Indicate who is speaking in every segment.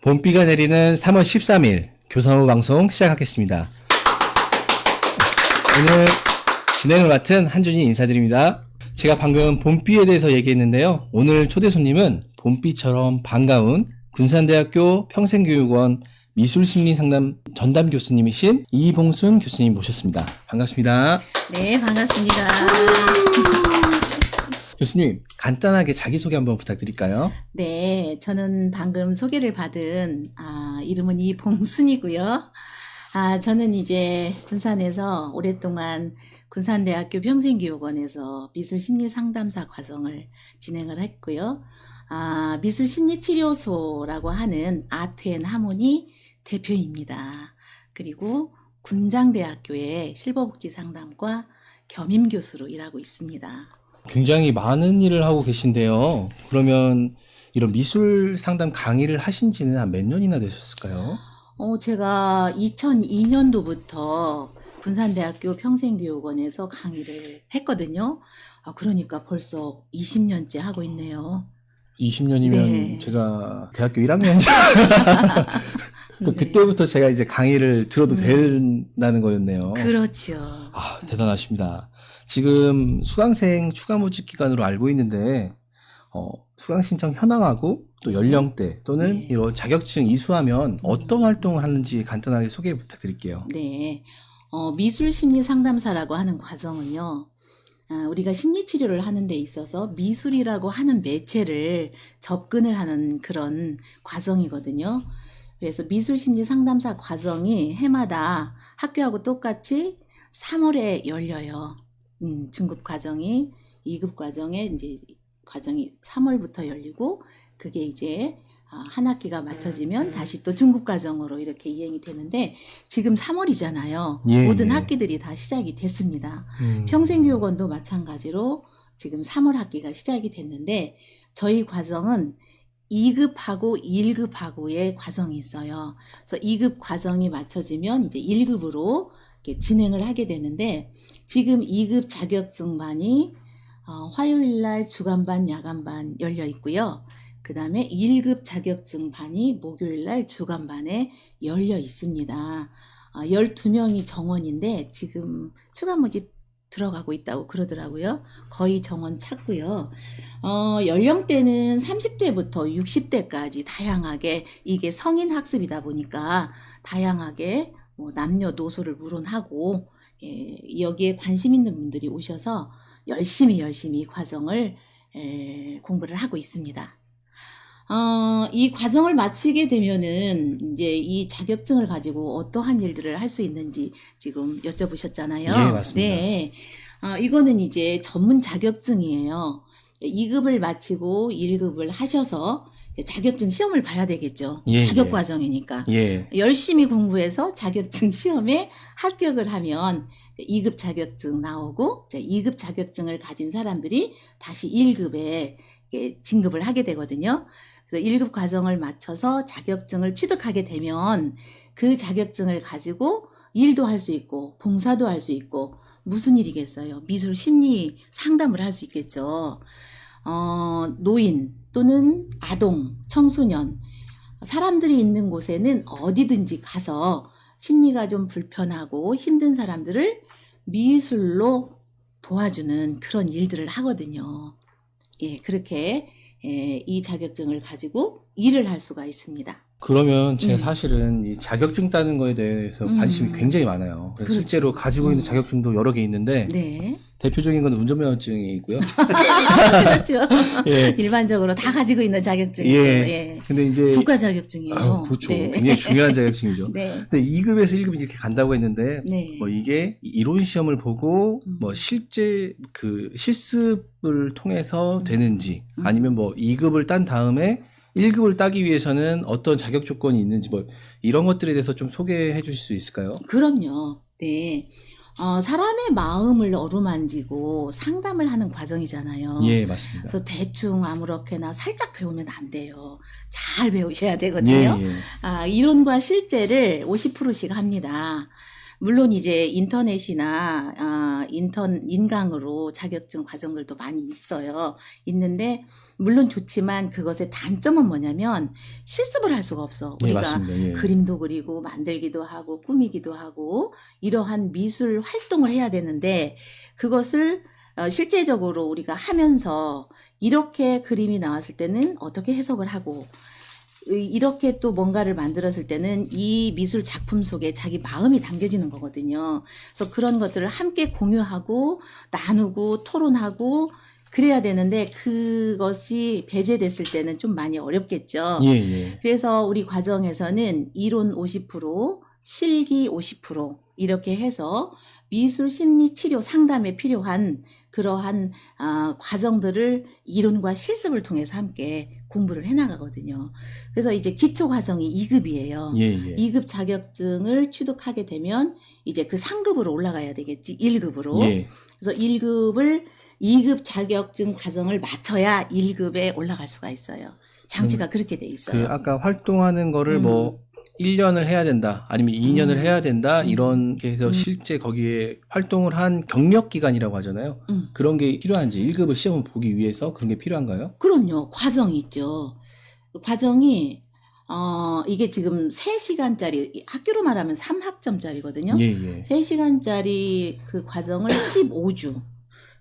Speaker 1: 봄비가 내리는 3월 13일 교사후 방송 시작하겠습니다. 오늘 진행을 맡은 한준이 인사드립니다. 제가 방금 봄비에 대해서 얘기했는데요. 오늘 초대 손님은 봄비처럼 반가운 군산대학교 평생교육원 미술심리상담 전담 교수님이신 이봉순 교수님 모셨습니다. 반갑습니다.
Speaker 2: 네, 반갑습니다.
Speaker 1: 교수님, 간단하게 자기소개 한번 부탁드릴까요?
Speaker 2: 네, 저는 방금 소개를 받은 이름은 이봉순이고요. 저는 이제 군산에서 오랫동안 군산대학교 평생교육원에서 미술심리상담사 과정을 진행을 했고요. 미술심리치료소라고 하는 아트앤하모니 대표입니다. 그리고 군장대학교의 실버복지상담과 겸임교수로 일하고 있습니다.
Speaker 1: 굉장히 많은 일을 하고 계신데요. 그러면 이런 미술 상담 강의를 하신 지는 한 몇 년이나 되셨을까요?
Speaker 2: 제가 2002년도부터 군산대학교 평생교육원에서 강의를 했거든요. 그러니까 벌써 20년째 하고 있네요.
Speaker 1: 20년이면
Speaker 2: 네.
Speaker 1: 제가 대학교 1학년.
Speaker 2: 네.
Speaker 1: 그때부터 제가 이제 강의를 들어도 된다는 거였네요.
Speaker 2: 그렇죠.
Speaker 1: 대단하십니다. 지금 수강생 추가 모집 기간으로 알고 있는데, 수강 신청 현황하고 또 연령대 또는
Speaker 2: 네.
Speaker 1: 이런 자격증 이수하면 어떤 활동을 하는지 간단하게 소개 부탁드릴게요.
Speaker 2: 네. 미술심리상담사라고 하는 과정은요. 우리가 심리치료를 하는 데 있어서 미술이라고 하는 매체를 접근을 하는 그런 과정이거든요. 그래서 미술심리상담사 과정이 해마다 학교하고 똑같이 3월에 열려요. 중급 과정이 2급 과정에 이제 과정이 3월부터 열리고 그게 이제 한 학기가 맞춰지면 다시 또 중급 과정으로 이렇게 이행이 되는데 지금 3월이잖아요.
Speaker 1: 예,
Speaker 2: 모든
Speaker 1: 예.
Speaker 2: 학기들이 다 시작이 됐습니다. 평생교육원도 마찬가지로 지금 3월 학기가 시작이 됐는데 저희 과정은 2급하고 1급하고의 과정이 있어요. 그래서 2급 과정이 맞춰지면 이제 1급으로 이렇게 진행을 하게 되는데 지금 2급 자격증반이 화요일날 주간반, 야간반 열려 있고요. 그 다음에 1급 자격증반이 목요일날 주간반에 열려 있습니다. 12명이 정원인데 지금 추가 모집 들어가고 있다고 그러더라고요. 거의 정원 찾고요. 연령대는 30대부터 60대까지 다양하게 이게 성인 학습이다 보니까 다양하게 남녀노소를 물론하고 여기에 관심 있는 분들이 오셔서 열심히 이 과정을 공부를 하고 있습니다. 이 과정을 마치게 되면은 이제 이 자격증을 가지고 어떠한 일들을 할 수 있는지 지금 여쭤보셨잖아요.
Speaker 1: 예, 맞습니다.
Speaker 2: 네. 이거는 이제 전문 자격증이에요. 2급을 마치고 1급을 하셔서 이제 자격증 시험을 봐야 되겠죠.
Speaker 1: 예,
Speaker 2: 자격
Speaker 1: 예.
Speaker 2: 과정이니까.
Speaker 1: 예.
Speaker 2: 열심히 공부해서 자격증 시험에 합격을 하면 2급 자격증 나오고 2급 자격증을 가진 사람들이 다시 1급에 진급을 하게 되거든요. 그래서 1급 과정을 마쳐서 자격증을 취득하게 되면 그 자격증을 가지고 일도 할 수 있고 봉사도 할 수 있고 무슨 일이겠어요? 미술 심리 상담을 할 수 있겠죠. 노인 또는 아동, 청소년 사람들이 있는 곳에는 어디든지 가서 심리가 좀 불편하고 힘든 사람들을 미술로 도와주는 그런 일들을 하거든요. 예, 그렇게 이 자격증을 가지고 일을 할 수가 있습니다.
Speaker 1: 그러면 제가 사실은 이 자격증 따는 거에 대해서 관심이 굉장히 많아요. 그래서
Speaker 2: 그렇죠.
Speaker 1: 실제로 가지고 있는 자격증도 여러 개 있는데
Speaker 2: 네.
Speaker 1: 대표적인 건 운전면허증이 있고요.
Speaker 2: 그렇죠.
Speaker 1: 예.
Speaker 2: 일반적으로 다 가지고 있는 자격증이죠. 예.
Speaker 1: 근데 이제
Speaker 2: 국가 자격증이에요.
Speaker 1: 그렇죠.
Speaker 2: 네.
Speaker 1: 굉장히 중요한 자격증이죠.
Speaker 2: 네.
Speaker 1: 근데 2급에서 1급 이렇게 간다고 했는데
Speaker 2: 네.
Speaker 1: 뭐 이게 이론 시험을 보고 뭐 실제 그 실습을 통해서 되는지 아니면 뭐 2급을 딴 다음에 1급을 따기 위해서는 어떤 자격 조건이 있는지 뭐 이런 것들에 대해서 좀 소개해 주실 수 있을까요?
Speaker 2: 그럼요. 네. 사람의 마음을 어루만지고 상담을 하는 과정이잖아요.
Speaker 1: 예, 맞습니다.
Speaker 2: 그래서 대충 아무렇게나 살짝 배우면 안 돼요. 잘 배우셔야 되거든요.
Speaker 1: 예, 예.
Speaker 2: 이론과 실제를 50%씩 합니다. 물론 이제 인터넷이나 인강으로 자격증 과정들도 많이 있어요. 있는데 물론 좋지만 그것의 단점은 뭐냐면 실습을 할 수가 없어.
Speaker 1: 네,
Speaker 2: 우리가
Speaker 1: 맞습니다. 예.
Speaker 2: 그림도 그리고 만들기도 하고 꾸미기도 하고 이러한 미술 활동을 해야 되는데 그것을 실제적으로 우리가 하면서 이렇게 그림이 나왔을 때는 어떻게 해석을 하고 이렇게 또 뭔가를 만들었을 때는 이 미술 작품 속에 자기 마음이 담겨지는 거거든요. 그래서 그런 것들을 함께 공유하고 나누고 토론하고 그래야 되는데 그것이 배제됐을 때는 좀 많이 어렵겠죠.
Speaker 1: 예, 예.
Speaker 2: 그래서 우리 과정에서는 이론 50%, 실기 50% 이렇게 해서 미술 심리 치료 상담에 필요한 그러한 과정들을 이론과 실습을 통해서 함께 공부를 해나가거든요. 그래서 이제 기초 과정이 2급이에요.
Speaker 1: 예, 예.
Speaker 2: 2급 자격증을 취득하게 되면 이제 그 상급으로 올라가야 되겠지. 1급으로.
Speaker 1: 예.
Speaker 2: 그래서 2급 자격증 과정을 마쳐야 1급에 올라갈 수가 있어요. 장치가 그렇게 돼
Speaker 1: 그
Speaker 2: 있어요.
Speaker 1: 아까 활동하는 거를 뭐 1년을 해야 된다, 아니면 2년을 해야 된다, 이런 게 해서 실제 거기에 활동을 한 경력 기간이라고 하잖아요. 그런 게 필요한지 1급을 시험을 보기 위해서 그런 게 필요한가요?
Speaker 2: 그럼요. 과정이 있죠. 과정이 이게 지금 3시간짜리 학교로 말하면 3학점짜리거든요.
Speaker 1: 예, 예.
Speaker 2: 3시간짜리 그 과정을 15주.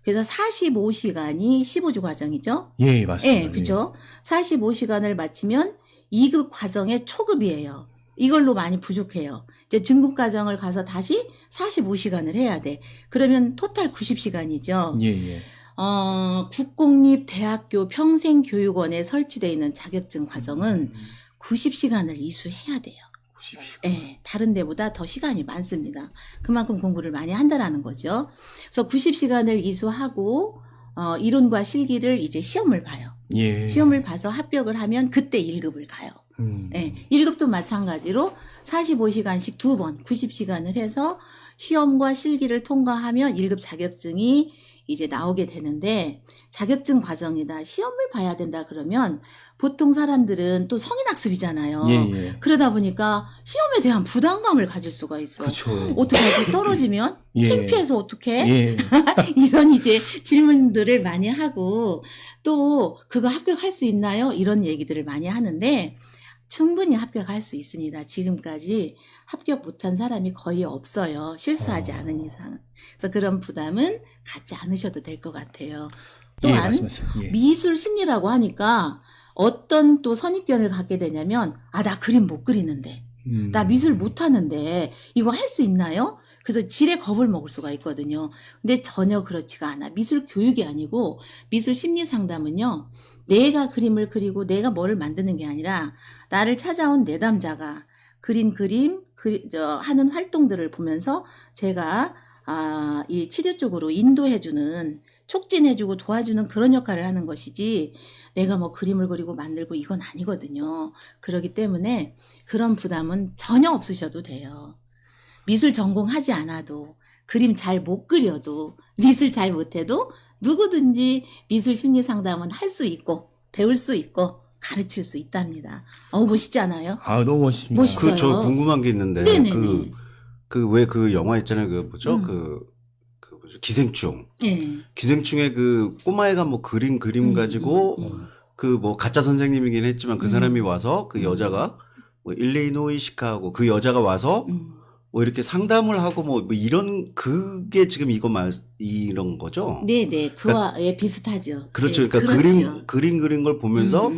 Speaker 2: 그래서 45시간이 15주 과정이죠.
Speaker 1: 예, 맞습니다.
Speaker 2: 예, 그죠? 45시간을 마치면 2급 과정의 초급이에요. 이걸로 많이 부족해요. 이제 중급 과정을 가서 다시 45시간을 해야 돼. 그러면 토탈 90시간이죠.
Speaker 1: 예, 예.
Speaker 2: 국공립대학교 평생교육원에 설치되어 있는 자격증 과정은 90시간을 이수해야 돼요.
Speaker 1: 90시간.
Speaker 2: 네, 다른 데보다 더 시간이 많습니다. 그만큼 공부를 많이 한다라는 거죠. 그래서 90시간을 이수하고 이론과 실기를 이제 시험을 봐요.
Speaker 1: 예.
Speaker 2: 시험을 봐서 합격을 하면 그때 1급을 가요. 네, 1급도 마찬가지로 45시간씩 2번 90시간을 해서 시험과 실기를 통과하면 1급 자격증이 이제 나오게 되는데 자격증 과정이다. 시험을 봐야 된다 그러면 보통 사람들은 또 성인학습이잖아요.
Speaker 1: 예, 예.
Speaker 2: 그러다 보니까 시험에 대한 부담감을 가질 수가 있어.
Speaker 1: 그렇죠.
Speaker 2: 어떡하지? 떨어지면?
Speaker 1: 예.
Speaker 2: 창피해서 어떡해?
Speaker 1: 예.
Speaker 2: 이런 이제 질문들을 많이 하고 또 그거 합격할 수 있나요? 이런 얘기들을 많이 하는데 충분히 합격할 수 있습니다. 지금까지 합격 못한 사람이 거의 없어요. 실수하지 않은 이상. 그래서 그런 부담은 갖지 않으셔도 될 것 같아요. 또한
Speaker 1: 예, 말씀하세요. 예.
Speaker 2: 미술 심리라고 하니까 어떤 또 선입견을 갖게 되냐면 나 그림 못 그리는데 나 미술 못하는데 이거 할 수 있나요? 그래서 질에 겁을 먹을 수가 있거든요. 근데 전혀 그렇지가 않아. 미술 교육이 아니고 미술 심리 상담은요. 내가 그림을 그리고 내가 뭐를 만드는 게 아니라 나를 찾아온 내담자가 그린 그림, 하는 활동들을 보면서 제가 이 치료 쪽으로 인도해주는 촉진해주고 도와주는 그런 역할을 하는 것이지 내가 뭐 그림을 그리고 만들고 이건 아니거든요. 그렇기 때문에 그런 부담은 전혀 없으셔도 돼요. 미술 전공하지 않아도 그림 잘 못 그려도 미술 잘 못해도 누구든지 미술 심리 상담은 할 수 있고 배울 수 있고 가르칠 수 있답니다. 멋있지 않아요?
Speaker 1: 아, 너무 멋있습니다.
Speaker 2: 멋있어요.
Speaker 3: 저 궁금한 게 있는데
Speaker 2: 네네네.
Speaker 3: 왜 그 영화 있잖아요. 그 뭐죠? 뭐죠? 기생충.
Speaker 2: 네.
Speaker 3: 기생충에 그 꼬마애가 뭐 그림 가지고 그 뭐 가짜 선생님이긴 했지만 그 사람이 와서 그 여자가 뭐 일리노이 시카고 그 여자가 와서 뭐 이렇게 상담을 하고 뭐 이런 그게 지금 이런 거죠?
Speaker 2: 네네. 그와 비슷하죠.
Speaker 3: 그렇죠.
Speaker 2: 네,
Speaker 3: 그러니까
Speaker 2: 그렇죠.
Speaker 3: 그린 걸 보면서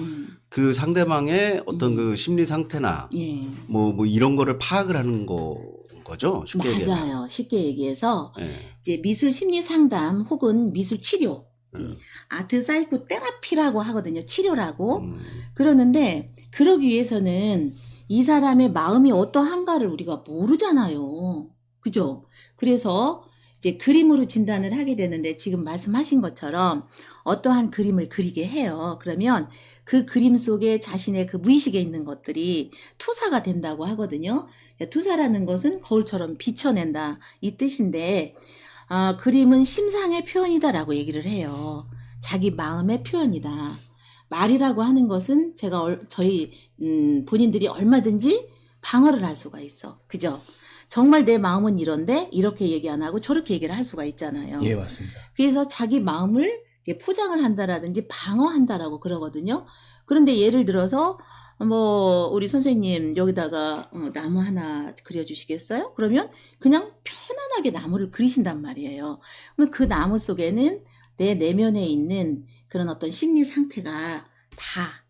Speaker 3: 그 상대방의 어떤 그 심리 상태나
Speaker 2: 예.
Speaker 3: 뭐 이런 거를 파악을 하는 거죠. 쉽게 얘기하면.
Speaker 2: 맞아요. 쉽게 얘기해서
Speaker 3: 예.
Speaker 2: 이제 미술 심리 상담 혹은 미술 치료, 아트 사이코 테라피라고 하거든요. 치료라고. 그러는데 그러기 위해서는 이 사람의 마음이 어떠한가를 우리가 모르잖아요. 그죠? 그래서 이제 그림으로 진단을 하게 되는데 지금 말씀하신 것처럼 어떠한 그림을 그리게 해요. 그러면 그 그림 속에 자신의 그 무의식에 있는 것들이 투사가 된다고 하거든요. 투사라는 것은 거울처럼 비춰낸다 이 뜻인데 그림은 심상의 표현이다라고 얘기를 해요. 자기 마음의 표현이다. 말이라고 하는 것은 저희 본인들이 얼마든지 방어를 할 수가 있어. 그죠? 정말 내 마음은 이런데 이렇게 얘기 안 하고 저렇게 얘기를 할 수가 있잖아요.
Speaker 1: 예, 맞습니다.
Speaker 2: 그래서 자기 마음을 이렇게 포장을 한다라든지 방어한다라고 그러거든요. 그런데 예를 들어서 뭐 우리 선생님 여기다가 나무 하나 그려주시겠어요? 그러면 그냥 편안하게 나무를 그리신단 말이에요. 그럼 그 나무 속에는 내 내면에 있는 그런 어떤 심리 상태가 다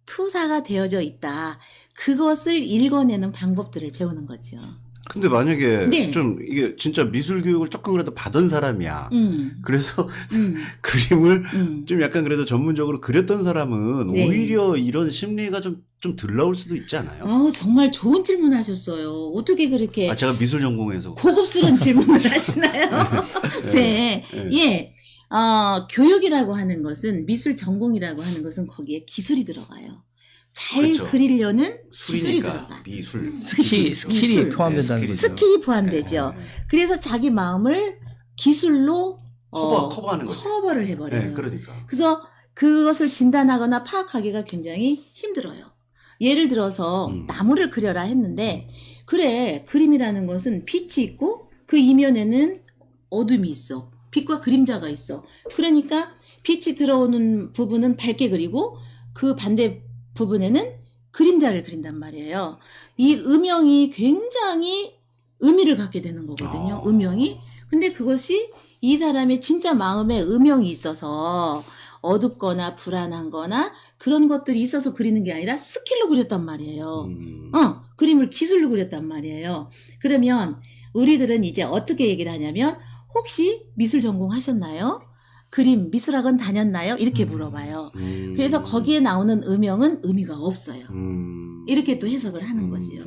Speaker 2: 투사가 되어져 있다. 그것을 읽어내는 방법들을 배우는 거죠.
Speaker 3: 근데 만약에
Speaker 2: 네.
Speaker 3: 좀 이게 진짜 미술 교육을 조금 그래도 받은 사람이야. 그래서
Speaker 2: 음.
Speaker 3: 그림을
Speaker 2: 음.
Speaker 3: 좀 약간 그래도 전문적으로 그렸던 사람은
Speaker 2: 네.
Speaker 3: 오히려 이런 심리가 좀 덜 나올 수도 있지 않아요?
Speaker 2: 정말 좋은 질문 하셨어요. 어떻게 그렇게
Speaker 3: 아, 제가 미술 전공해서.
Speaker 2: 고급스러운 질문을 하시나요? 네.
Speaker 3: 네.
Speaker 2: 예. 교육이라고 하는 것은, 미술 전공이라고 하는 것은 거기에 기술이 들어가요. 잘
Speaker 3: 그렇죠.
Speaker 2: 그리려는 기술이
Speaker 3: 술이니까
Speaker 2: 들어가.
Speaker 3: 미술.
Speaker 1: 스킬이
Speaker 2: 미술.
Speaker 1: 포함된다는
Speaker 3: 네,
Speaker 1: 거죠.
Speaker 2: 스킬이 포함되죠.
Speaker 3: 네.
Speaker 2: 그래서 자기 마음을 기술로
Speaker 3: 커버하는 거죠.
Speaker 2: 커버를 해버려요.
Speaker 3: 네, 그러니까.
Speaker 2: 그래서 그것을 진단하거나 파악하기가 굉장히 힘들어요. 예를 들어서 나무를 그려라 했는데, 그래, 그림이라는 것은 빛이 있고 그 이면에는 어둠이 있어. 빛과 그림자가 있어. 그러니까 빛이 들어오는 부분은 밝게 그리고 그 반대 부분에는 그림자를 그린단 말이에요. 이 음영이 굉장히 의미를 갖게 되는 거거든요. 음영이. 근데 그것이 이 사람의 진짜 마음에 음영이 있어서 어둡거나 불안한 거나 그런 것들이 있어서 그리는 게 아니라 스킬로 그렸단 말이에요. 그림을 기술로 그렸단 말이에요. 그러면 우리들은 이제 어떻게 얘기를 하냐면, 혹시 미술 전공하셨나요? 그림, 미술학원 다녔나요? 이렇게 물어봐요. 그래서 거기에 나오는 음영은 의미가 없어요. 이렇게 또 해석을 하는 거지요.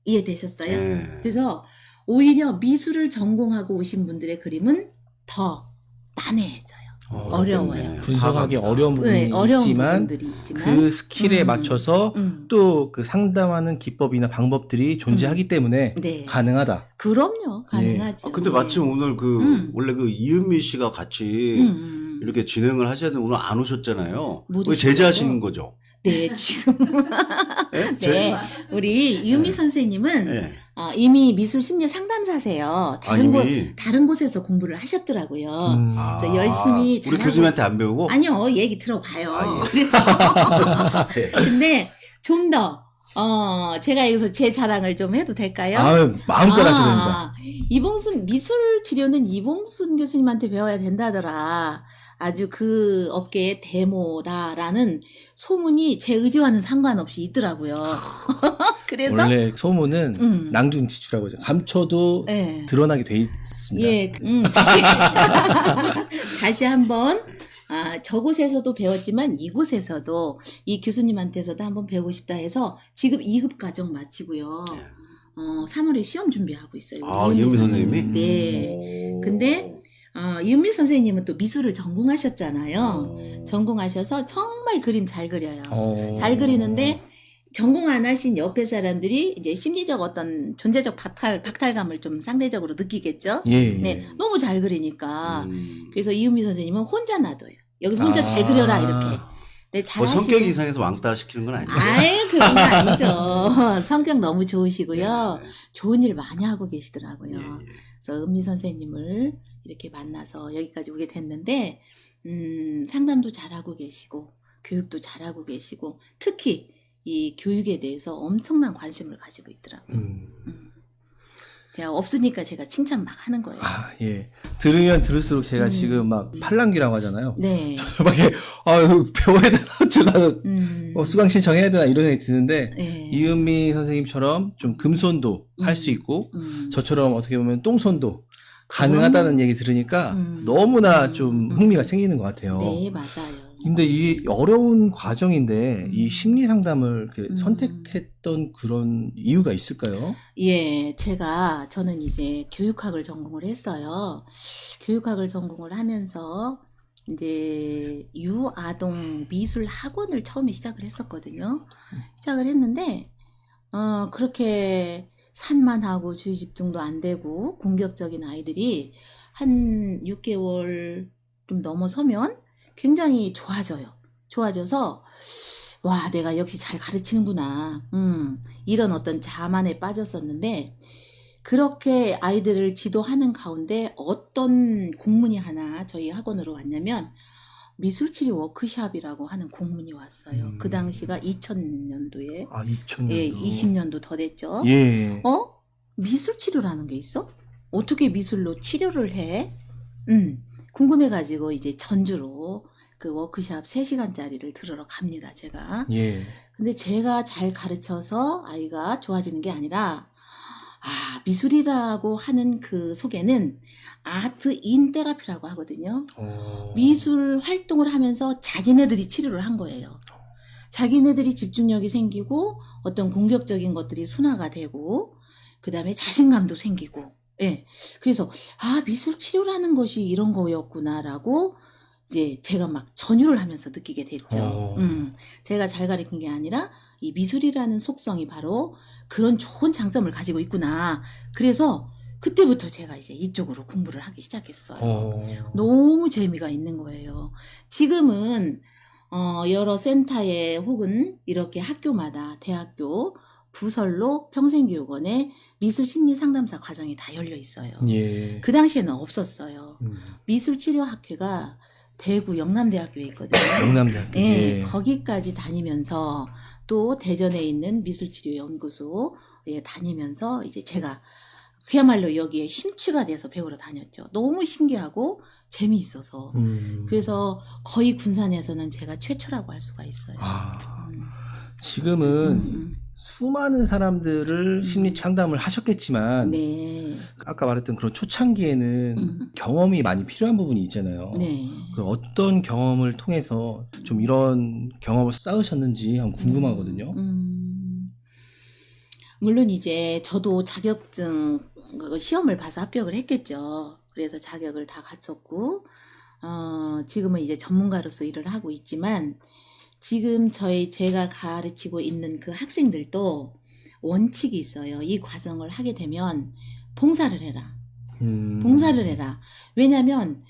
Speaker 2: 이해되셨어요?
Speaker 3: 네.
Speaker 2: 그래서 오히려 미술을 전공하고 오신 분들의 그림은 더 난해해져요. 어려워요.
Speaker 3: 네.
Speaker 1: 분석하기 어려운 부분이
Speaker 2: 어려운
Speaker 1: 있지만
Speaker 2: 부분들이 있지만
Speaker 1: 그 스킬에 맞춰서 또 그 상담하는 기법이나 방법들이 존재하기 때문에
Speaker 2: 네.
Speaker 1: 가능하다.
Speaker 2: 그럼요. 가능하죠.
Speaker 3: 근데 마침 오늘 원래 이은미 씨가 같이 이렇게 진행을 하셔야 되는데 오늘 안 오셨잖아요.
Speaker 2: 못
Speaker 3: 왜
Speaker 2: 오시고요.
Speaker 3: 제재하시는 거죠?
Speaker 2: 네, 지금.
Speaker 3: 네?
Speaker 2: 네. 우리 이은미 선생님은
Speaker 3: 네.
Speaker 2: 이미 미술 심리 상담사세요.
Speaker 3: 이미?
Speaker 2: 다른 곳에서 공부를 하셨더라고요.
Speaker 3: 아,
Speaker 2: 그래서 열심히
Speaker 3: 우리
Speaker 2: 잘하고-
Speaker 3: 교수님한테 안 배우고?
Speaker 2: 아니요, 얘기 들어봐요.
Speaker 3: 아, 예.
Speaker 2: 그래서.
Speaker 3: 네.
Speaker 2: 근데 좀 더, 제가 여기서 제 자랑을 좀 해도 될까요?
Speaker 1: 마음껏 하셔도 됩니다.
Speaker 2: 미술 치료는 이봉순 교수님한테 배워야 된다더라. 아주 그 업계의 데모다라는 소문이 제 의지와는 상관없이 있더라고요. 그래서
Speaker 1: 원래 소문은 낭중지추라고 하죠. 감춰도
Speaker 2: 네.
Speaker 1: 드러나게 돼 있습니다.
Speaker 2: 예, 다시 한번 저곳에서도 배웠지만 이곳에서도 이 교수님한테서도 한번 배우고 싶다 해서 지금 2급 과정 마치고요. 3월에 시험 준비하고 있어요.
Speaker 3: 이은미 선생님이?
Speaker 2: 네. 근데 이은미 선생님은 또 미술을 전공하셨잖아요. 전공하셔서 정말 그림 잘 그려요. 잘 그리는데 전공 안 하신 옆에 사람들이 이제 심리적 어떤 존재적 박탈감을 좀 상대적으로 느끼겠죠.
Speaker 1: 예.
Speaker 2: 네, 너무 잘 그리니까. 그래서 이은미 선생님은 혼자 놔둬요. 여기서 혼자 잘 그려라 이렇게. 네, 잘
Speaker 3: 성격 이상해서 왕따 시키는 건 아니죠?
Speaker 2: 아예 그런 거 아니죠. 성격 너무 좋으시고요.
Speaker 3: 네.
Speaker 2: 좋은 일 많이 하고 계시더라고요.
Speaker 3: 예, 예.
Speaker 2: 그래서 은미 선생님을 이렇게 만나서 여기까지 오게 됐는데, 상담도 잘하고 계시고, 교육도 잘하고 계시고, 특히 이 교육에 대해서 엄청난 관심을 가지고 있더라고요. 제가 없으니까 제가 칭찬 막 하는 거예요.
Speaker 1: 예. 들으면 들을수록 제가 지금 막 팔랑귀라고 하잖아요.
Speaker 2: 네.
Speaker 1: 막 배워야 되나? 나도 수강 신청해야 되나? 이런 생각이 드는데,
Speaker 2: 네.
Speaker 1: 이은미 선생님처럼 좀 금손도 할 수 있고, 저처럼 어떻게 보면 똥손도 가능하다는 얘기 들으니까 너무나 좀 흥미가 생기는 것 같아요.
Speaker 2: 네, 맞아요.
Speaker 1: 근데 이 어려운 과정인데 이 심리 상담을 선택했던 그런 이유가 있을까요?
Speaker 2: 예, 저는 이제 교육학을 전공을 했어요. 교육학을 전공을 하면서 이제 유아동 미술 학원을 처음에 시작을 했었거든요. 시작을 했는데, 그렇게 산만하고 주의 집중도 안 되고 공격적인 아이들이 한 6개월 좀 넘어서면 굉장히 좋아져요. 좋아져서 와, 내가 역시 잘 가르치는구나. 이런 어떤 자만에 빠졌었는데, 그렇게 아이들을 지도하는 가운데 어떤 공문이 하나 저희 학원으로 왔냐면 미술치료 워크숍이라고 하는 공문이 왔어요. 그 당시가 2000년도에.
Speaker 1: 아, 2000년도.
Speaker 2: 예, 20년도 더 됐죠.
Speaker 1: 예.
Speaker 2: 미술치료라는 게 있어? 어떻게 미술로 치료를 해? 궁금해가지고 이제 전주로 그 워크숍 3시간짜리를 들으러 갑니다, 제가.
Speaker 1: 예.
Speaker 2: 근데 제가 잘 가르쳐서 아이가 좋아지는 게 아니라, 미술이라고 하는 그 속에는 아트 인 테라피라고 하거든요. 미술 활동을 하면서 자기네들이 치료를 한 거예요. 자기네들이 집중력이 생기고 어떤 공격적인 것들이 순화가 되고 그 다음에 자신감도 생기고 예. 그래서 미술 치료라는 것이 이런 거였구나라고 이제 제가 막 전유를 하면서 느끼게 됐죠. 제가 잘 가르친 게 아니라 이 미술이라는 속성이 바로 그런 좋은 장점을 가지고 있구나. 그래서 그때부터 제가 이제 이쪽으로 공부를 하기 시작했어요. 너무 재미가 있는 거예요. 지금은 여러 센터에 혹은 이렇게 학교마다 대학교 부설로 평생교육원에 미술심리상담사 과정이 다 열려 있어요.
Speaker 1: 예.
Speaker 2: 그 당시에는 없었어요. 미술치료학회가 대구 영남대학교에 있거든요.
Speaker 1: 영남대학교.
Speaker 2: 네,
Speaker 1: 예.
Speaker 2: 거기까지 다니면서 또 대전에 있는 미술치료연구소에 다니면서 이제 제가 그야말로 여기에 심취가 돼서 배우러 다녔죠. 너무 신기하고 재미있어서. 그래서 거의 군산에서는 제가 최초라고 할 수가 있어요.
Speaker 1: 지금은 수많은 사람들을 심리 상담을 하셨겠지만
Speaker 2: 네.
Speaker 1: 아까 말했던 그런 초창기에는 경험이 많이 필요한 부분이 있잖아요.
Speaker 2: 네.
Speaker 1: 그 어떤 경험을 통해서 좀 이런 경험을 쌓으셨는지 한번 궁금하거든요.
Speaker 2: 물론 이제 저도 자격증 시험을 봐서 합격을 했겠죠. 그래서 자격을 다 갖췄고 지금은 이제 전문가로서 일을 하고 있지만 지금 제가 가르치고 있는 그 학생들도 원칙이 있어요. 이 과정을 하게 되면 봉사를 해라. 봉사를 해라. 왜냐하면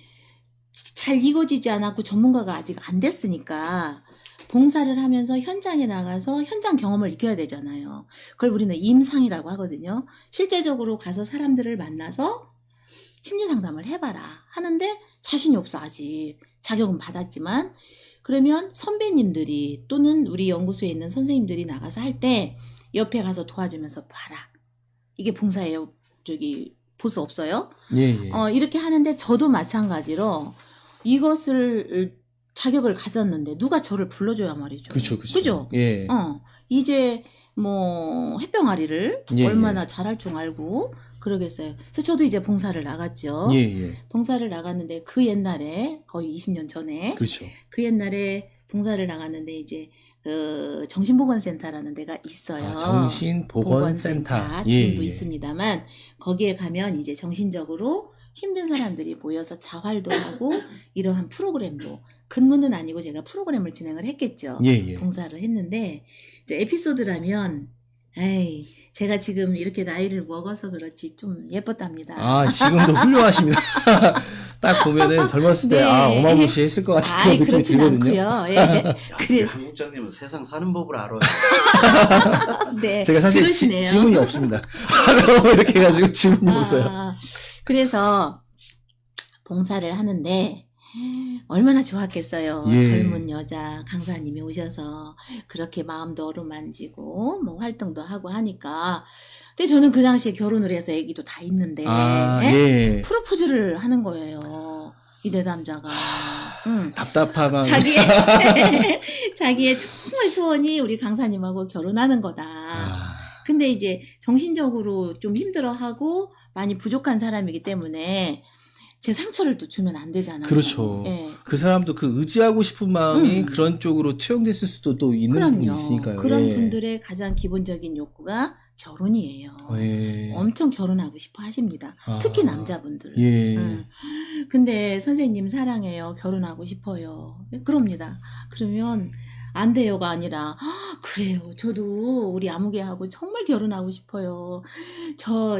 Speaker 2: 잘 이루어지지 않았고 전문가가 아직 안 됐으니까 봉사를 하면서 현장에 나가서 현장 경험을 익혀야 되잖아요. 그걸 우리는 임상이라고 하거든요. 실제적으로 가서 사람들을 만나서 심리 상담을 해봐라 하는데 자신이 없어 아직. 자격은 받았지만 그러면 선배님들이 또는 우리 연구소에 있는 선생님들이 나가서 할 때 옆에 가서 도와주면서 봐라. 이게 봉사예요. 보수 없어요?
Speaker 1: 예.
Speaker 2: 이렇게 하는데 저도 마찬가지로 이것을 자격을 가졌는데 누가 저를 불러줘야 말이죠. 그죠?
Speaker 1: 예.
Speaker 2: 이제 뭐 햇병아리를 얼마나 잘할 줄 알고 그러겠어요. 그래서 저도 이제 봉사를 나갔죠.
Speaker 1: 예.
Speaker 2: 봉사를 나갔는데 그 옛날에 거의 20년 전에
Speaker 1: 그렇죠.
Speaker 2: 그 옛날에 봉사를 나갔는데 이제 정신보건센터라는 데가 있어요.
Speaker 1: 정신보건센터.
Speaker 2: 지금도 있습니다만 거기에 가면 이제 정신적으로 힘든 사람들이 모여서 자활도 하고 이러한 프로그램도 근무는 아니고 제가 프로그램을 진행을 했겠죠. 봉사를 했는데 이제 에피소드라면 제가 지금 이렇게 나이를 먹어서 그렇지 좀 예뻤답니다.
Speaker 1: 지금도 훌륭하십니다. 딱 보면은 젊었을 때 어마무시했을 것 같은 그런 느낌이 들거든요.
Speaker 2: 그래.
Speaker 3: 한국장님은 세상 사는 법을 알아요.
Speaker 2: 네.
Speaker 1: 제가 사실
Speaker 2: 그러시네요.
Speaker 1: 지문이 없습니다. 이렇게 해가지고 지문이 없어요.
Speaker 2: 그래서 봉사를 하는데 얼마나 좋았겠어요. 젊은 여자 강사님이 오셔서 그렇게 마음도 어루만지고 뭐 활동도 하고 하니까. 근데 저는 그 당시에 결혼을 해서 아기도 다 있는데 프로포즈를 하는 거예요. 이 내담자가.
Speaker 1: 답답하가
Speaker 2: 자기의 정말 소원이 우리 강사님하고 결혼하는 거다. 근데 이제 정신적으로 좀 힘들어하고 많이 부족한 사람이기 때문에 제 상처를 또 주면 안 되잖아요.
Speaker 1: 그렇죠. 그 사람도 그 의지하고 싶은 마음이 그런 쪽으로 투영됐을 수도 또 있는 부분이 있으니까요.
Speaker 2: 그런 분들의 가장 기본적인 욕구가 결혼이에요. 엄청 결혼하고 싶어 하십니다. 특히 남자분들. 근데 선생님 사랑해요. 결혼하고 싶어요. 그럽니다. 그러면 안 돼요가 아니라 그래요. 저도 우리 아무개하고 정말 결혼하고 싶어요.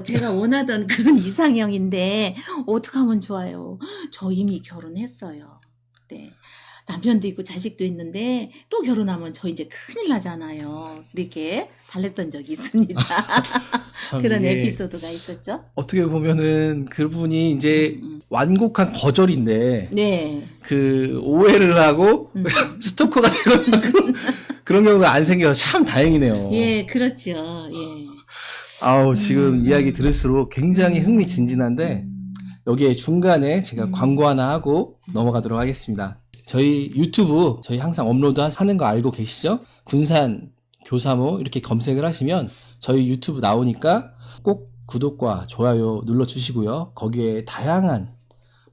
Speaker 2: 제가 원하던 그런 이상형인데 어떻게 하면 좋아요. 저 이미 결혼했어요. 네. 남편도 있고 자식도 있는데 또 결혼하면 저 이제 큰일 나잖아요. 이렇게 달랬던 적이 있습니다.
Speaker 1: 참
Speaker 2: 그런
Speaker 1: 이게
Speaker 2: 에피소드가 있었죠.
Speaker 1: 어떻게 보면은 그분이 이제 완곡한 거절인데
Speaker 2: 네.
Speaker 1: 그 오해를 하고 스토커가 되거나 그런 경우가 안 생겨서 참 다행이네요.
Speaker 2: 예, 그렇죠. 예.
Speaker 1: 아우 지금 이야기 들을수록 굉장히 흥미진진한데 여기에 중간에 제가 광고 하나 하고 넘어가도록 하겠습니다. 저희 유튜브 저희 항상 업로드 하는 거 알고 계시죠? 군산 교사모 이렇게 검색을 하시면 저희 유튜브 나오니까 꼭 구독과 좋아요 눌러주시고요. 거기에 다양한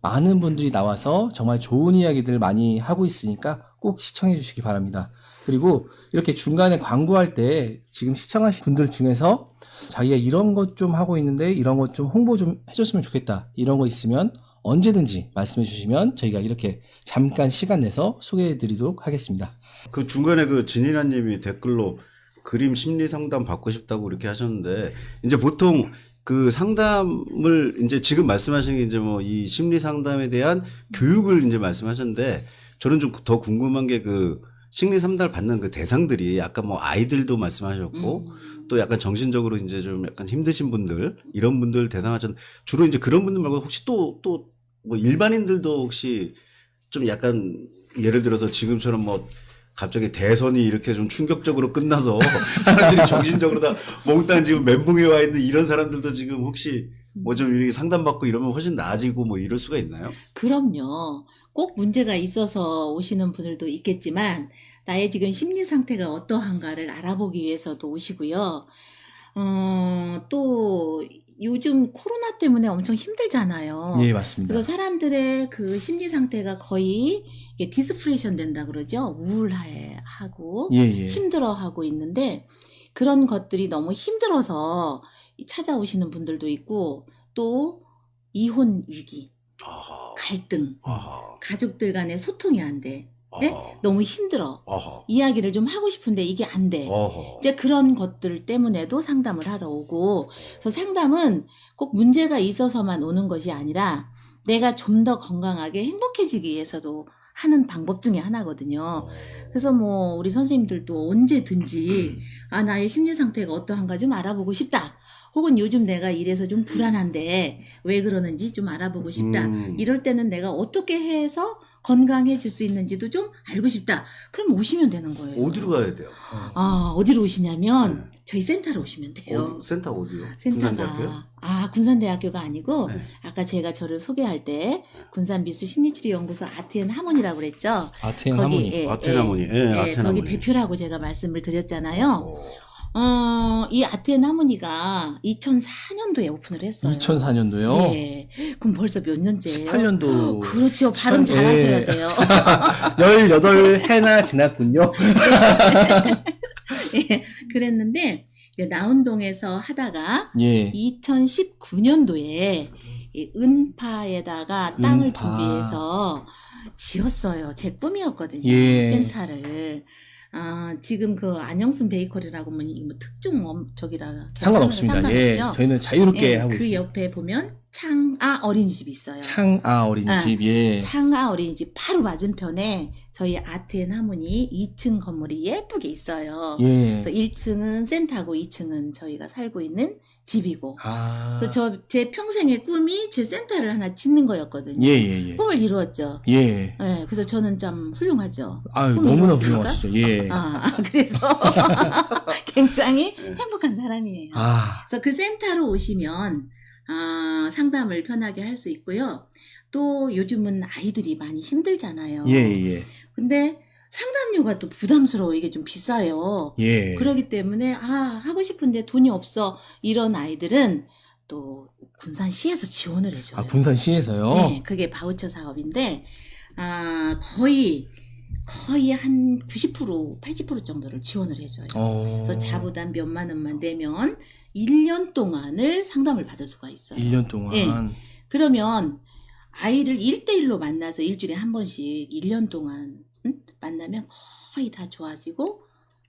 Speaker 1: 많은 분들이 나와서 정말 좋은 이야기들 많이 하고 있으니까 꼭 시청해 주시기 바랍니다. 그리고 이렇게 중간에 광고할 때 지금 시청하신 분들 중에서 자기가 이런 것 좀 하고 있는데 이런 것 좀 홍보 좀 해줬으면 좋겠다 이런 거 있으면 언제든지 말씀해 주시면 저희가 이렇게 잠깐 시간 내서 소개해 드리도록 하겠습니다.
Speaker 3: 그 중간에 그 진이라님이 댓글로 그림 심리 상담 받고 싶다고 이렇게 하셨는데 이제 보통 그 상담을 이제 지금 말씀하신 게 이제 뭐 이 심리 상담에 대한 교육을 이제 말씀하셨는데 저는 좀 더 궁금한 게 그 심리 상담을 받는 그 대상들이 아까 뭐 아이들도 말씀하셨고 또 약간 정신적으로 이제 좀 약간 힘드신 분들 이런 분들 대상하셨는데 주로 이제 그런 분들 말고 혹시 또 뭐 일반인들도 혹시 좀 약간 예를 들어서 지금처럼 뭐 갑자기 대선이 이렇게 좀 충격적으로 끝나서 사람들이 정신적으로 다 몽땅 지금 멘붕에 와 있는 이런 사람들도 지금 혹시 뭐 좀 이렇게 상담받고 이러면 훨씬 나아지고 뭐 이럴 수가 있나요?
Speaker 2: 그럼요. 꼭 문제가 있어서 오시는 분들도 있겠지만 나의 지금 심리 상태가 어떠한가를 알아보기 위해서도 오시고요. 또 요즘 코로나 때문에 엄청 힘들잖아요.
Speaker 1: 예, 맞습니다.
Speaker 2: 그래서 사람들의 그 심리 상태가 거의 디스프레션 된다 그러죠. 우울해하고
Speaker 1: 예, 예.
Speaker 2: 힘들어하고 있는데 그런 것들이 너무 힘들어서 찾아오시는 분들도 있고 또 이혼 위기,
Speaker 3: 아하,
Speaker 2: 갈등,
Speaker 3: 아하,
Speaker 2: 가족들 간의 소통이 안 돼. 네?
Speaker 3: 아하,
Speaker 2: 너무 힘들어.
Speaker 3: 아하,
Speaker 2: 이야기를 좀 하고 싶은데 이게 안 돼.
Speaker 3: 아하.
Speaker 2: 이제 그런 것들 때문에도 상담을 하러 오고, 그래서 상담은 꼭 문제가 있어서만 오는 것이 아니라 내가 좀 더 건강하게 행복해지기 위해서도 하는 방법 중에 하나거든요. 그래서 뭐 우리 선생님들도 언제든지 나의 심리 상태가 어떠한가 좀 알아보고 싶다. 혹은 요즘 내가 이래서 좀 불안한데 왜 그러는지 좀 알아보고 싶다. 이럴 때는 내가 어떻게 해서 건강해질 수 있는지도 좀 알고 싶다. 그럼 오시면 되는 거예요.
Speaker 3: 어디로 가야 돼요?
Speaker 2: 어디로 오시냐면 저희 센터로 오시면 돼요.
Speaker 3: 센터 어디요?
Speaker 2: 센터가
Speaker 3: 군산대학교요?
Speaker 2: 군산대학교가 아니고
Speaker 3: 네.
Speaker 2: 아까 제가 저를 소개할 때 군산미술심리치료연구소 아트앤하모니라고 그랬죠.
Speaker 1: 아트앤
Speaker 2: 거기,
Speaker 1: 하모니.
Speaker 2: 예,
Speaker 3: 아테나모니. 예,
Speaker 2: 예,
Speaker 3: 아테나모니.
Speaker 2: 거기 대표라고 제가 말씀을 드렸잖아요. 이 아트앤하모니가 2004년도에 오픈을 했어요.
Speaker 1: 2004년도요?
Speaker 2: 예. 그럼 벌써 몇 년째예요?
Speaker 1: 18년도.
Speaker 2: 그렇죠. 발음
Speaker 1: 18,
Speaker 2: 잘하셔야
Speaker 1: 예.
Speaker 2: 돼요.
Speaker 1: 18해나 지났군요.
Speaker 2: 예, 그랬는데 이제 나운동에서 하다가
Speaker 1: 예.
Speaker 2: 2019년도에 은파에다가 땅을
Speaker 1: 은파.
Speaker 2: 준비해서 지었어요. 제 꿈이었거든요.
Speaker 1: 예.
Speaker 2: 센터를. 지금 그 안영순 베이커리라고 하면 뭐 특종 저기라
Speaker 1: 상관없습니다. 예.
Speaker 2: 상관없죠.
Speaker 1: 저희는 자유롭게
Speaker 2: 예,
Speaker 1: 하고
Speaker 2: 그
Speaker 1: 있습니다.
Speaker 2: 옆에 보면 창아 어린이집 있어요.
Speaker 1: 창아 어린이집. 예.
Speaker 2: 창아 어린이집 바로 맞은편에 저희 아트앤하모니 2층 건물이 예쁘게 있어요.
Speaker 1: 예.
Speaker 2: 그래서 1층은 센터고 2층은 저희가 살고 있는 집이고.
Speaker 1: 아.
Speaker 2: 그래서 제 평생의 꿈이 제 센터를 하나 짓는 거였거든요.
Speaker 1: 예, 예, 예.
Speaker 2: 꿈을 이루었죠.
Speaker 1: 예.
Speaker 2: 예, 그래서 저는 좀 훌륭하죠.
Speaker 1: 아유,
Speaker 2: 꿈을
Speaker 1: 너무나
Speaker 2: 이루었으니까.
Speaker 1: 훌륭하시죠. 예.
Speaker 2: 그래서 굉장히 행복한 사람이에요.
Speaker 1: 아.
Speaker 2: 그래서 그 센터로 오시면 상담을 편하게 할 수 있고요. 또 요즘은 아이들이 많이 힘들잖아요.
Speaker 1: 예, 예.
Speaker 2: 근데 상담료가 또 부담스러워. 이게 좀 비싸요.
Speaker 1: 예.
Speaker 2: 그러기 때문에 하고 싶은데 돈이 없어. 이런 아이들은 또 군산시에서 지원을 해줘요.
Speaker 1: 아, 군산시에서요?
Speaker 2: 네, 그게 바우처 사업인데 거의 한 90%, 80% 정도를 지원을 해줘요. 그래서 자부담 몇만 원만 내면 1년 동안을 상담을 받을 수가 있어요.
Speaker 1: 1년 동안.
Speaker 2: 예. 그러면 아이를 1대1로 만나서 일주일에 한 번씩 1년 동안 만나면 거의 다 좋아지고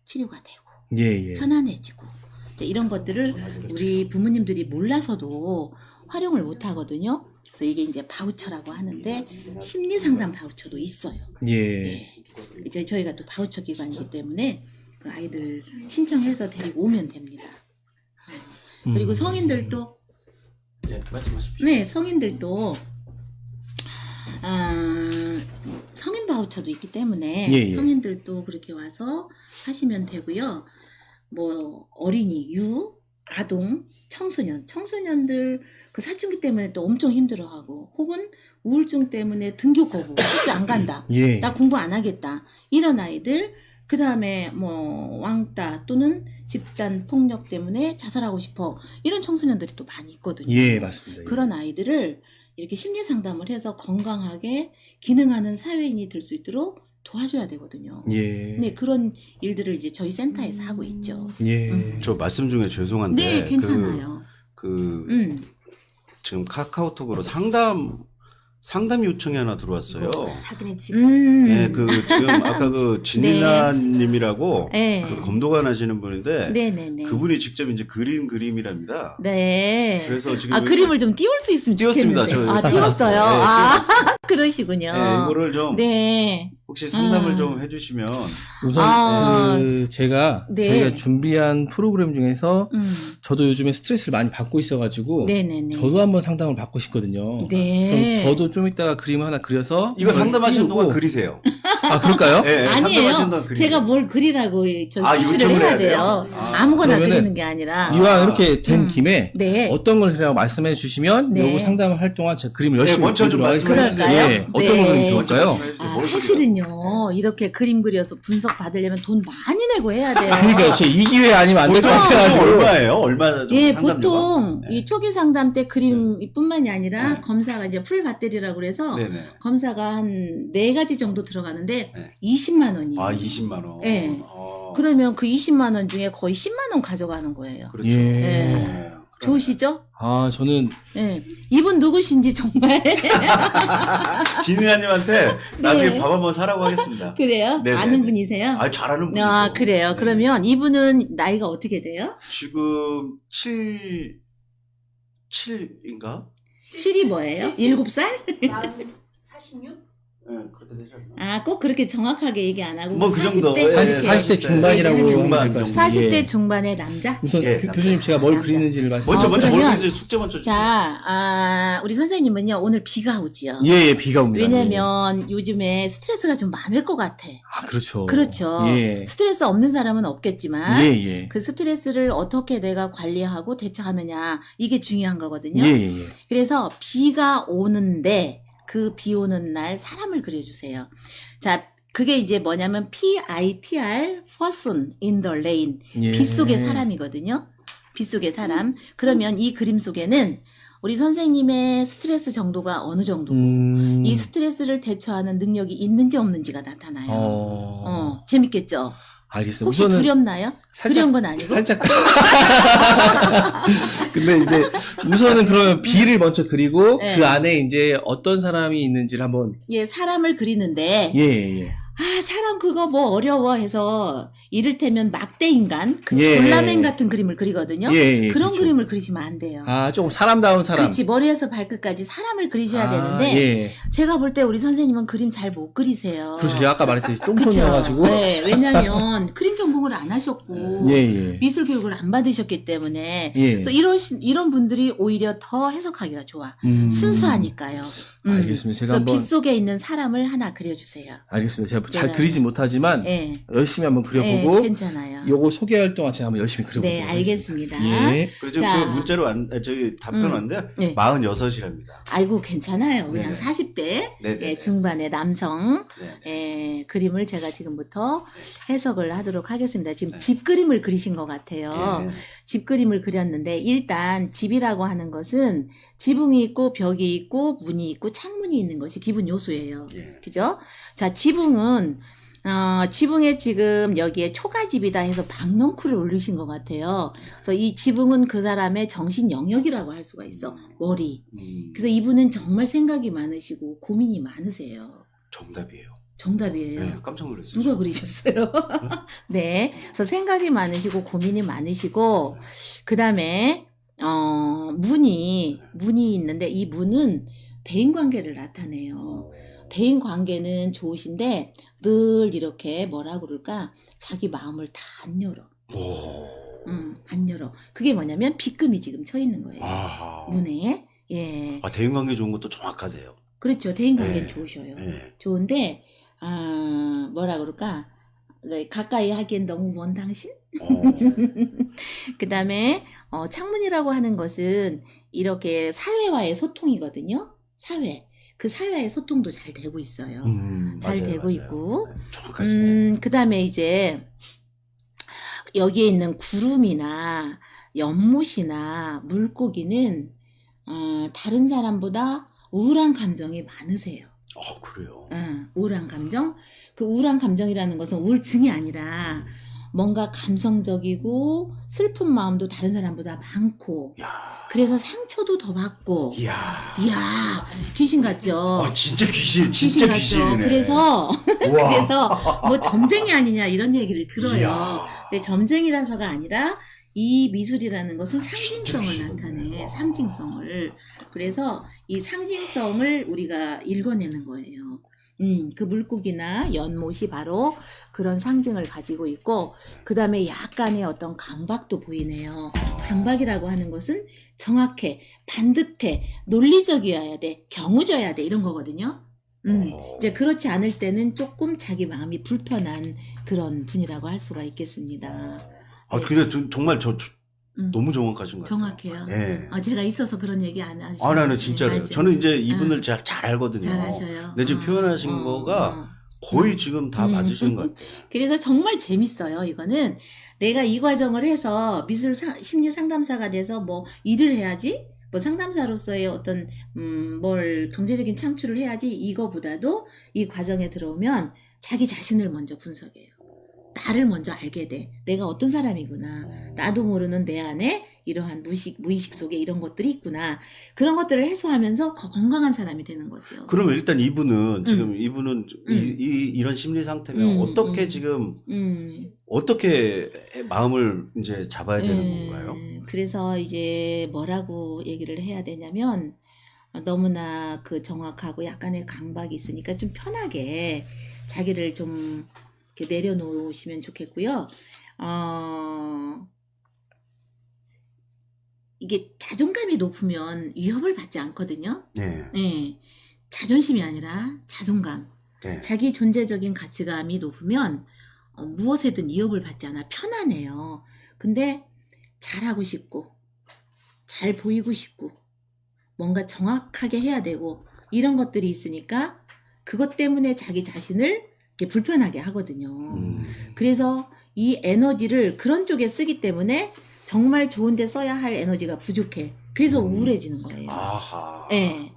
Speaker 2: 치료가 되고
Speaker 1: 예, 예.
Speaker 2: 편안해지고 이제 이런 것들을 우리 부모님들이 몰라서도 활용을 못 하거든요. 그래서 이게 이제 바우처라고 하는데 심리상담 바우처도 있어요.
Speaker 1: 예.
Speaker 2: 네. 이제 저희가 또 바우처 기관이기 때문에 그 아이들 신청해서 데리고 오면 됩니다. 그리고 성인들도
Speaker 3: 네, 말씀하십시오.
Speaker 2: 네, 성인들도 성인 바우처도 있기 때문에
Speaker 1: 예, 예.
Speaker 2: 성인들도 그렇게 와서 하시면 되고요. 뭐 어린이, 아동, 청소년들 그 사춘기 때문에 또 엄청 힘들어하고 혹은 우울증 때문에 등교 거부, 학교 안 간다.
Speaker 1: 예.
Speaker 2: 나 공부 안 하겠다. 이런 아이들, 그 다음에 뭐 왕따 또는 집단 폭력 때문에 자살하고 싶어. 이런 청소년들이 또 많이 있거든요.
Speaker 1: 예, 맞습니다. 예.
Speaker 2: 그런 아이들을 이렇게 심리 상담을 해서 건강하게 기능하는 사회인이 될 수 있도록 도와줘야 되거든요.
Speaker 1: 예.
Speaker 2: 네, 그런 일들을 이제 저희 센터에서 하고 있죠.
Speaker 1: 예.
Speaker 3: 저 말씀 중에 죄송한데
Speaker 2: 네, 괜찮아요.
Speaker 3: 지금 카카오톡으로 상담 요청이 하나 들어왔어요.
Speaker 4: 자기네 집.
Speaker 3: 네, 지금 아까 진리나님이라고
Speaker 2: 네.
Speaker 3: 검도관 하시는 분인데
Speaker 2: 네네네.
Speaker 3: 그분이 직접 이제 그림이랍니다.
Speaker 2: 네.
Speaker 3: 그래서 지금
Speaker 2: 그림을 좀 띄울 수 있으면
Speaker 3: 띄웠습니다.
Speaker 2: 좋겠는데.
Speaker 3: 저
Speaker 2: 띄웠어요.
Speaker 3: 띄웠어요.
Speaker 2: 그러시군요.
Speaker 3: 네, 이거를 좀
Speaker 2: 네.
Speaker 3: 혹시 상담을 좀 해주시면
Speaker 1: 우선 저희가
Speaker 2: 네.
Speaker 1: 준비한 프로그램 중에서 저도 요즘에 스트레스를 많이 받고 있어가지고
Speaker 2: 네네네.
Speaker 1: 저도 한번 상담을 받고 싶거든요.
Speaker 2: 네.
Speaker 1: 그럼 저도 좀 이따가 그림을 하나 그려서
Speaker 3: 이거 상담하시는
Speaker 1: 띄우고.
Speaker 3: 동안 그리세요.
Speaker 1: 아 그럴까요?
Speaker 3: 네, 상담하시는 동안
Speaker 2: 아니에요.
Speaker 3: 그리세요.
Speaker 2: 제가 뭘 그리라고 지시를
Speaker 3: 요청을
Speaker 2: 해야
Speaker 3: 해야 돼요?
Speaker 2: 돼요.
Speaker 3: 아.
Speaker 2: 아무거나
Speaker 1: 그러면은
Speaker 2: 그리는 게 아니라.
Speaker 1: 이왕 이렇게 된 김에
Speaker 2: 네.
Speaker 1: 어떤 걸 그리라고 말씀해 주시면
Speaker 2: 네.
Speaker 1: 요거 상담을 할 동안 제가 그림을 열심히
Speaker 3: 먼저 좀
Speaker 1: 그리도록 하겠습니다.
Speaker 3: 말씀해
Speaker 2: 주세요.
Speaker 1: 예, 어떤
Speaker 2: 네.
Speaker 1: 걸 그리면 좋을까요?
Speaker 2: 사실은요, 이렇게 그림 그려서 분석 받으려면 돈 많이 내고 해야 돼요.
Speaker 1: 그러니까 이 기회 아니면 안 될 것
Speaker 3: 보통
Speaker 1: 같아가지고.
Speaker 3: 얼마예요? 얼마나 좀
Speaker 2: 예,
Speaker 3: 상담료가?
Speaker 2: 보통
Speaker 3: 네.
Speaker 2: 이 초기 상담 때 그림뿐만이 아니라
Speaker 3: 네.
Speaker 2: 검사가 이제 풀 배터리라고 그래서
Speaker 3: 네네.
Speaker 2: 검사가 한 4가지 정도 들어가는데
Speaker 3: 네.
Speaker 2: 20만 원이에요.
Speaker 3: 아 20만 원.
Speaker 2: 네. 그러면 그 20만 원 중에 거의 10만 원 가져가는 거예요.
Speaker 3: 그렇죠.
Speaker 1: 예.
Speaker 2: 네.
Speaker 3: 그러네.
Speaker 2: 좋으시죠?
Speaker 1: 아 저는
Speaker 2: 네. 이분 누구신지 정말
Speaker 3: 진우야님한테 나중에
Speaker 2: 네.
Speaker 3: 밥 한번 사라고 하겠습니다.
Speaker 2: 그래요?
Speaker 3: 네네네.
Speaker 2: 아는 분이세요?
Speaker 3: 아 잘하는 분이죠.
Speaker 2: 아, 그래요.
Speaker 3: 네.
Speaker 2: 그러면 이분은 나이가 어떻게 돼요?
Speaker 3: 지금 7인가?
Speaker 2: 7이 뭐예요? 7살?
Speaker 4: 46?
Speaker 3: 네, 그렇게 되지 않나?
Speaker 2: 아, 꼭 그렇게 정확하게 얘기 안 하고
Speaker 3: 뭐 그 정도.
Speaker 2: 40대,
Speaker 3: 예,
Speaker 1: 40대 중반이라고
Speaker 2: 네,
Speaker 1: 하면
Speaker 3: 중반
Speaker 1: 될 것
Speaker 3: 정도.
Speaker 1: 같습니다.
Speaker 2: 40대
Speaker 1: 예.
Speaker 2: 중반의 남자?
Speaker 1: 우선
Speaker 3: 예,
Speaker 1: 교수님 제가 뭘
Speaker 2: 남자.
Speaker 1: 그리는지를 말씀.
Speaker 3: 먼저
Speaker 2: 그러면-
Speaker 3: 뭘 그리는지 숙제 먼저 주세요.
Speaker 2: 자, 우리 선생님은요, 오늘 비가 오지요.
Speaker 1: 예, 비가 옵니다.
Speaker 2: 왜냐면 요즘에 스트레스가 좀 많을 것 같아.
Speaker 1: 아 그렇죠.
Speaker 2: 그렇죠.
Speaker 1: 예.
Speaker 2: 스트레스 없는 사람은 없겠지만,
Speaker 1: 예, 예.
Speaker 2: 그 스트레스를 어떻게 내가 관리하고 대처하느냐, 이게 중요한 거거든요.
Speaker 1: 예, 예, 예.
Speaker 2: 그래서 비가 오는데, 그 비 오는 날 사람을 그려주세요. 자, 그게 이제 뭐냐면 PITR, person in the rain.
Speaker 1: 예.
Speaker 2: 빗 속의 사람이거든요. 빗 속의 사람. 그러면 이 그림 속에는 우리 선생님의 스트레스 정도가 어느 정도고, 이 스트레스를 대처하는 능력이 있는지 없는지가 나타나요. 재밌겠죠?
Speaker 1: 알겠습니다.
Speaker 2: 혹시
Speaker 1: 우선은
Speaker 2: 두렵나요? 두려운 건 아니고?
Speaker 1: 살짝. 근데 이제 우선은 그러면 비를 먼저 그리고
Speaker 2: 네.
Speaker 1: 그 안에 이제 어떤 사람이 있는지를 한번.
Speaker 2: 예, 사람을 그리는데,
Speaker 1: 예, 예.
Speaker 2: 아, 사람 그거 뭐 어려워 해서 이를테면 막대 인간, 그
Speaker 1: 예.
Speaker 2: 졸라맨 같은 그림을 그리거든요.
Speaker 1: 예, 예,
Speaker 2: 그런
Speaker 1: 그렇죠.
Speaker 2: 그림을 그리시면 안 돼요.
Speaker 1: 아, 조금 사람다운 사람.
Speaker 2: 그렇지, 머리에서 발끝까지 사람을 그리셔야
Speaker 1: 아,
Speaker 2: 되는데,
Speaker 1: 예.
Speaker 2: 제가 볼 때 우리 선생님은 그림 잘 못 그리세요.
Speaker 1: 그렇죠. 제가 아까 말했듯이
Speaker 2: 그쵸?
Speaker 1: 똥손이어가지고.
Speaker 2: 네, 왜냐면 그림 전공을 안 하셨고,
Speaker 1: 예, 예.
Speaker 2: 미술 교육을 안 받으셨기 때문에,
Speaker 1: 예.
Speaker 2: 그래서 이런 분들이 오히려 더 해석하기가 좋아. 순수하니까요.
Speaker 1: 알겠습니다. 제가
Speaker 2: 그래서
Speaker 1: 한번.
Speaker 2: 빗 속에 있는 사람을 하나 그려주세요.
Speaker 1: 알겠습니다. 제가 잘
Speaker 2: 네.
Speaker 1: 그리진 못하지만
Speaker 2: 예.
Speaker 1: 열심히 한번 그려보고
Speaker 2: 괜찮아요.
Speaker 1: 요거 소개할 동안 제가 한번 열심히 그려보도록
Speaker 2: 네,
Speaker 1: 하겠습니다.
Speaker 2: 알겠습니다.
Speaker 1: 예.
Speaker 3: 그래서
Speaker 2: 자.
Speaker 3: 그 문자로 저기 답변 왔는데
Speaker 2: 네.
Speaker 3: 46이랍니다.
Speaker 2: 아이고, 괜찮아요. 그냥
Speaker 3: 네네.
Speaker 2: 40대
Speaker 3: 네네.
Speaker 2: 중반의 남성
Speaker 3: 네.
Speaker 2: 그림을 제가 지금부터 해석을 하도록 하겠습니다. 지금
Speaker 3: 네.
Speaker 2: 집 그림을 그리신 것 같아요.
Speaker 3: 예.
Speaker 2: 집 그림을 그렸는데 일단 집이라고 하는 것은 지붕이 있고 벽이 있고 문이 있고 창문이 있는 것이 기본 요소예요.
Speaker 3: 예.
Speaker 2: 그죠? 자, 지붕은 지붕에 지금 여기에 초가집이다 해서 박넝쿨을 올리신 것 같아요. 그래서 이 지붕은 그 사람의 정신 영역이라고 할 수가 있어. 머리. 그래서 이분은 정말 생각이 많으시고 고민이 많으세요.
Speaker 3: 정답이에요.
Speaker 2: 정답이에요.
Speaker 3: 네, 깜짝 놀랐어요.
Speaker 2: 누가 그리셨어요? 네. 그래서 생각이 많으시고 고민이 많으시고 그 다음에 문이 있는데 이 문은 대인관계를 나타내요. 대인관계는 좋으신데 늘 이렇게 뭐라 그럴까 자기 마음을 다 안 열어.
Speaker 3: 오.
Speaker 2: 안 열어. 그게 뭐냐면 빗금이 지금 쳐 있는 거예요.
Speaker 3: 아,
Speaker 2: 문에. 예.
Speaker 3: 대인관계 좋은 것도 정확하세요.
Speaker 2: 그렇죠. 대인관계는
Speaker 3: 네.
Speaker 2: 좋으셔요.
Speaker 3: 네.
Speaker 2: 좋은데, 뭐라 그럴까? 가까이 하기엔 너무 먼 당신?
Speaker 3: 어,
Speaker 2: 그 다음에, 창문이라고 하는 것은 이렇게 사회와의 소통이거든요. 사회. 그 사회와의 소통도 잘 되고 있어요. 잘
Speaker 3: 맞아요,
Speaker 2: 되고
Speaker 3: 맞아요.
Speaker 2: 있고.
Speaker 3: 네, 정확하시네.
Speaker 2: 그 다음에 이제, 여기에 있는 구름이나 연못이나 물고기는, 다른 사람보다 우울한 감정이 많으세요.
Speaker 3: 그래요.
Speaker 2: 우울한 감정? 그 우울한 감정이라는 것은 우울증이 아니라 뭔가 감성적이고 슬픈 마음도 다른 사람보다 많고
Speaker 3: 야,
Speaker 2: 그래서 상처도 더 받고
Speaker 3: 이야.
Speaker 2: 이야 귀신 같죠?
Speaker 3: 진짜 귀신,
Speaker 2: 귀신
Speaker 3: 진짜
Speaker 2: 같죠?
Speaker 3: 귀신이네.
Speaker 2: 그래서
Speaker 3: 우와.
Speaker 2: 그래서 뭐 점쟁이 아니냐 이런 얘기를 들어요.
Speaker 3: 이야.
Speaker 2: 근데 점쟁이라서가 아니라 이 미술이라는 것은 상징성을
Speaker 3: 진짜
Speaker 2: 나타내.
Speaker 3: 귀신이네.
Speaker 2: 상징성을. 그래서 이 상징성을 우리가 읽어내는 거예요. 그 물고기나 연못이 바로 그런 상징을 가지고 있고, 그 다음에 약간의 어떤 강박도 보이네요. 강박이라고 하는 것은 정확해, 반듯해, 논리적이어야 돼, 경우져야 돼, 이런 거거든요. 이제 그렇지 않을 때는 조금 자기 마음이 불편한 그런 분이라고 할 수가 있겠습니다.
Speaker 3: 근데 정말 너무 정확하신 것 같아요.
Speaker 2: 정확해요.
Speaker 3: 예.
Speaker 2: 제가 있어서 그런 얘기 안 하시죠.
Speaker 3: 아니, 진짜로요. 저는 이제 이분을 잘 알거든요.
Speaker 2: 잘 아셔요.
Speaker 3: 근데 지금 표현하신 거가 거의 지금 다 맞으시는 것 같아요.
Speaker 2: 그래서 정말 재밌어요. 이거는 내가 이 과정을 해서 미술 심리 상담사가 돼서 뭐 일을 해야지, 뭐 상담사로서의 어떤 뭘 경제적인 창출을 해야지, 이거보다도 이 과정에 들어오면 자기 자신을 먼저 분석해요. 나를 먼저 알게 돼. 내가 어떤 사람이구나. 나도 모르는 내 안에 이러한 무의식 속에 이런 것들이 있구나. 그런 것들을 해소하면서 건강한 사람이 되는 거죠.
Speaker 3: 그러면 일단 이분은 지금 이런 심리 상태면 어떻게 지금 어떻게 마음을 이제 잡아야 되는 건가요?
Speaker 2: 그래서 이제 뭐라고 얘기를 해야 되냐면, 너무나 그 정확하고 약간의 강박이 있으니까 좀 편하게 자기를 좀 이렇게 내려놓으시면 좋겠고요. 이게 자존감이 높으면 위협을 받지 않거든요.
Speaker 3: 네.
Speaker 2: 네. 자존심이 아니라 자존감.
Speaker 3: 네.
Speaker 2: 자기 존재적인 가치감이 높으면 무엇에든 위협을 받지 않아 편안해요. 근데 잘하고 싶고 잘 보이고 싶고 뭔가 정확하게 해야 되고 이런 것들이 있으니까 그것 때문에 자기 자신을 이렇게 불편하게 하거든요. 그래서 이 에너지를 그런 쪽에 쓰기 때문에 정말 좋은데 써야 할 에너지가 부족해. 그래서 우울해지는 거예요.
Speaker 3: 아하.
Speaker 2: 네.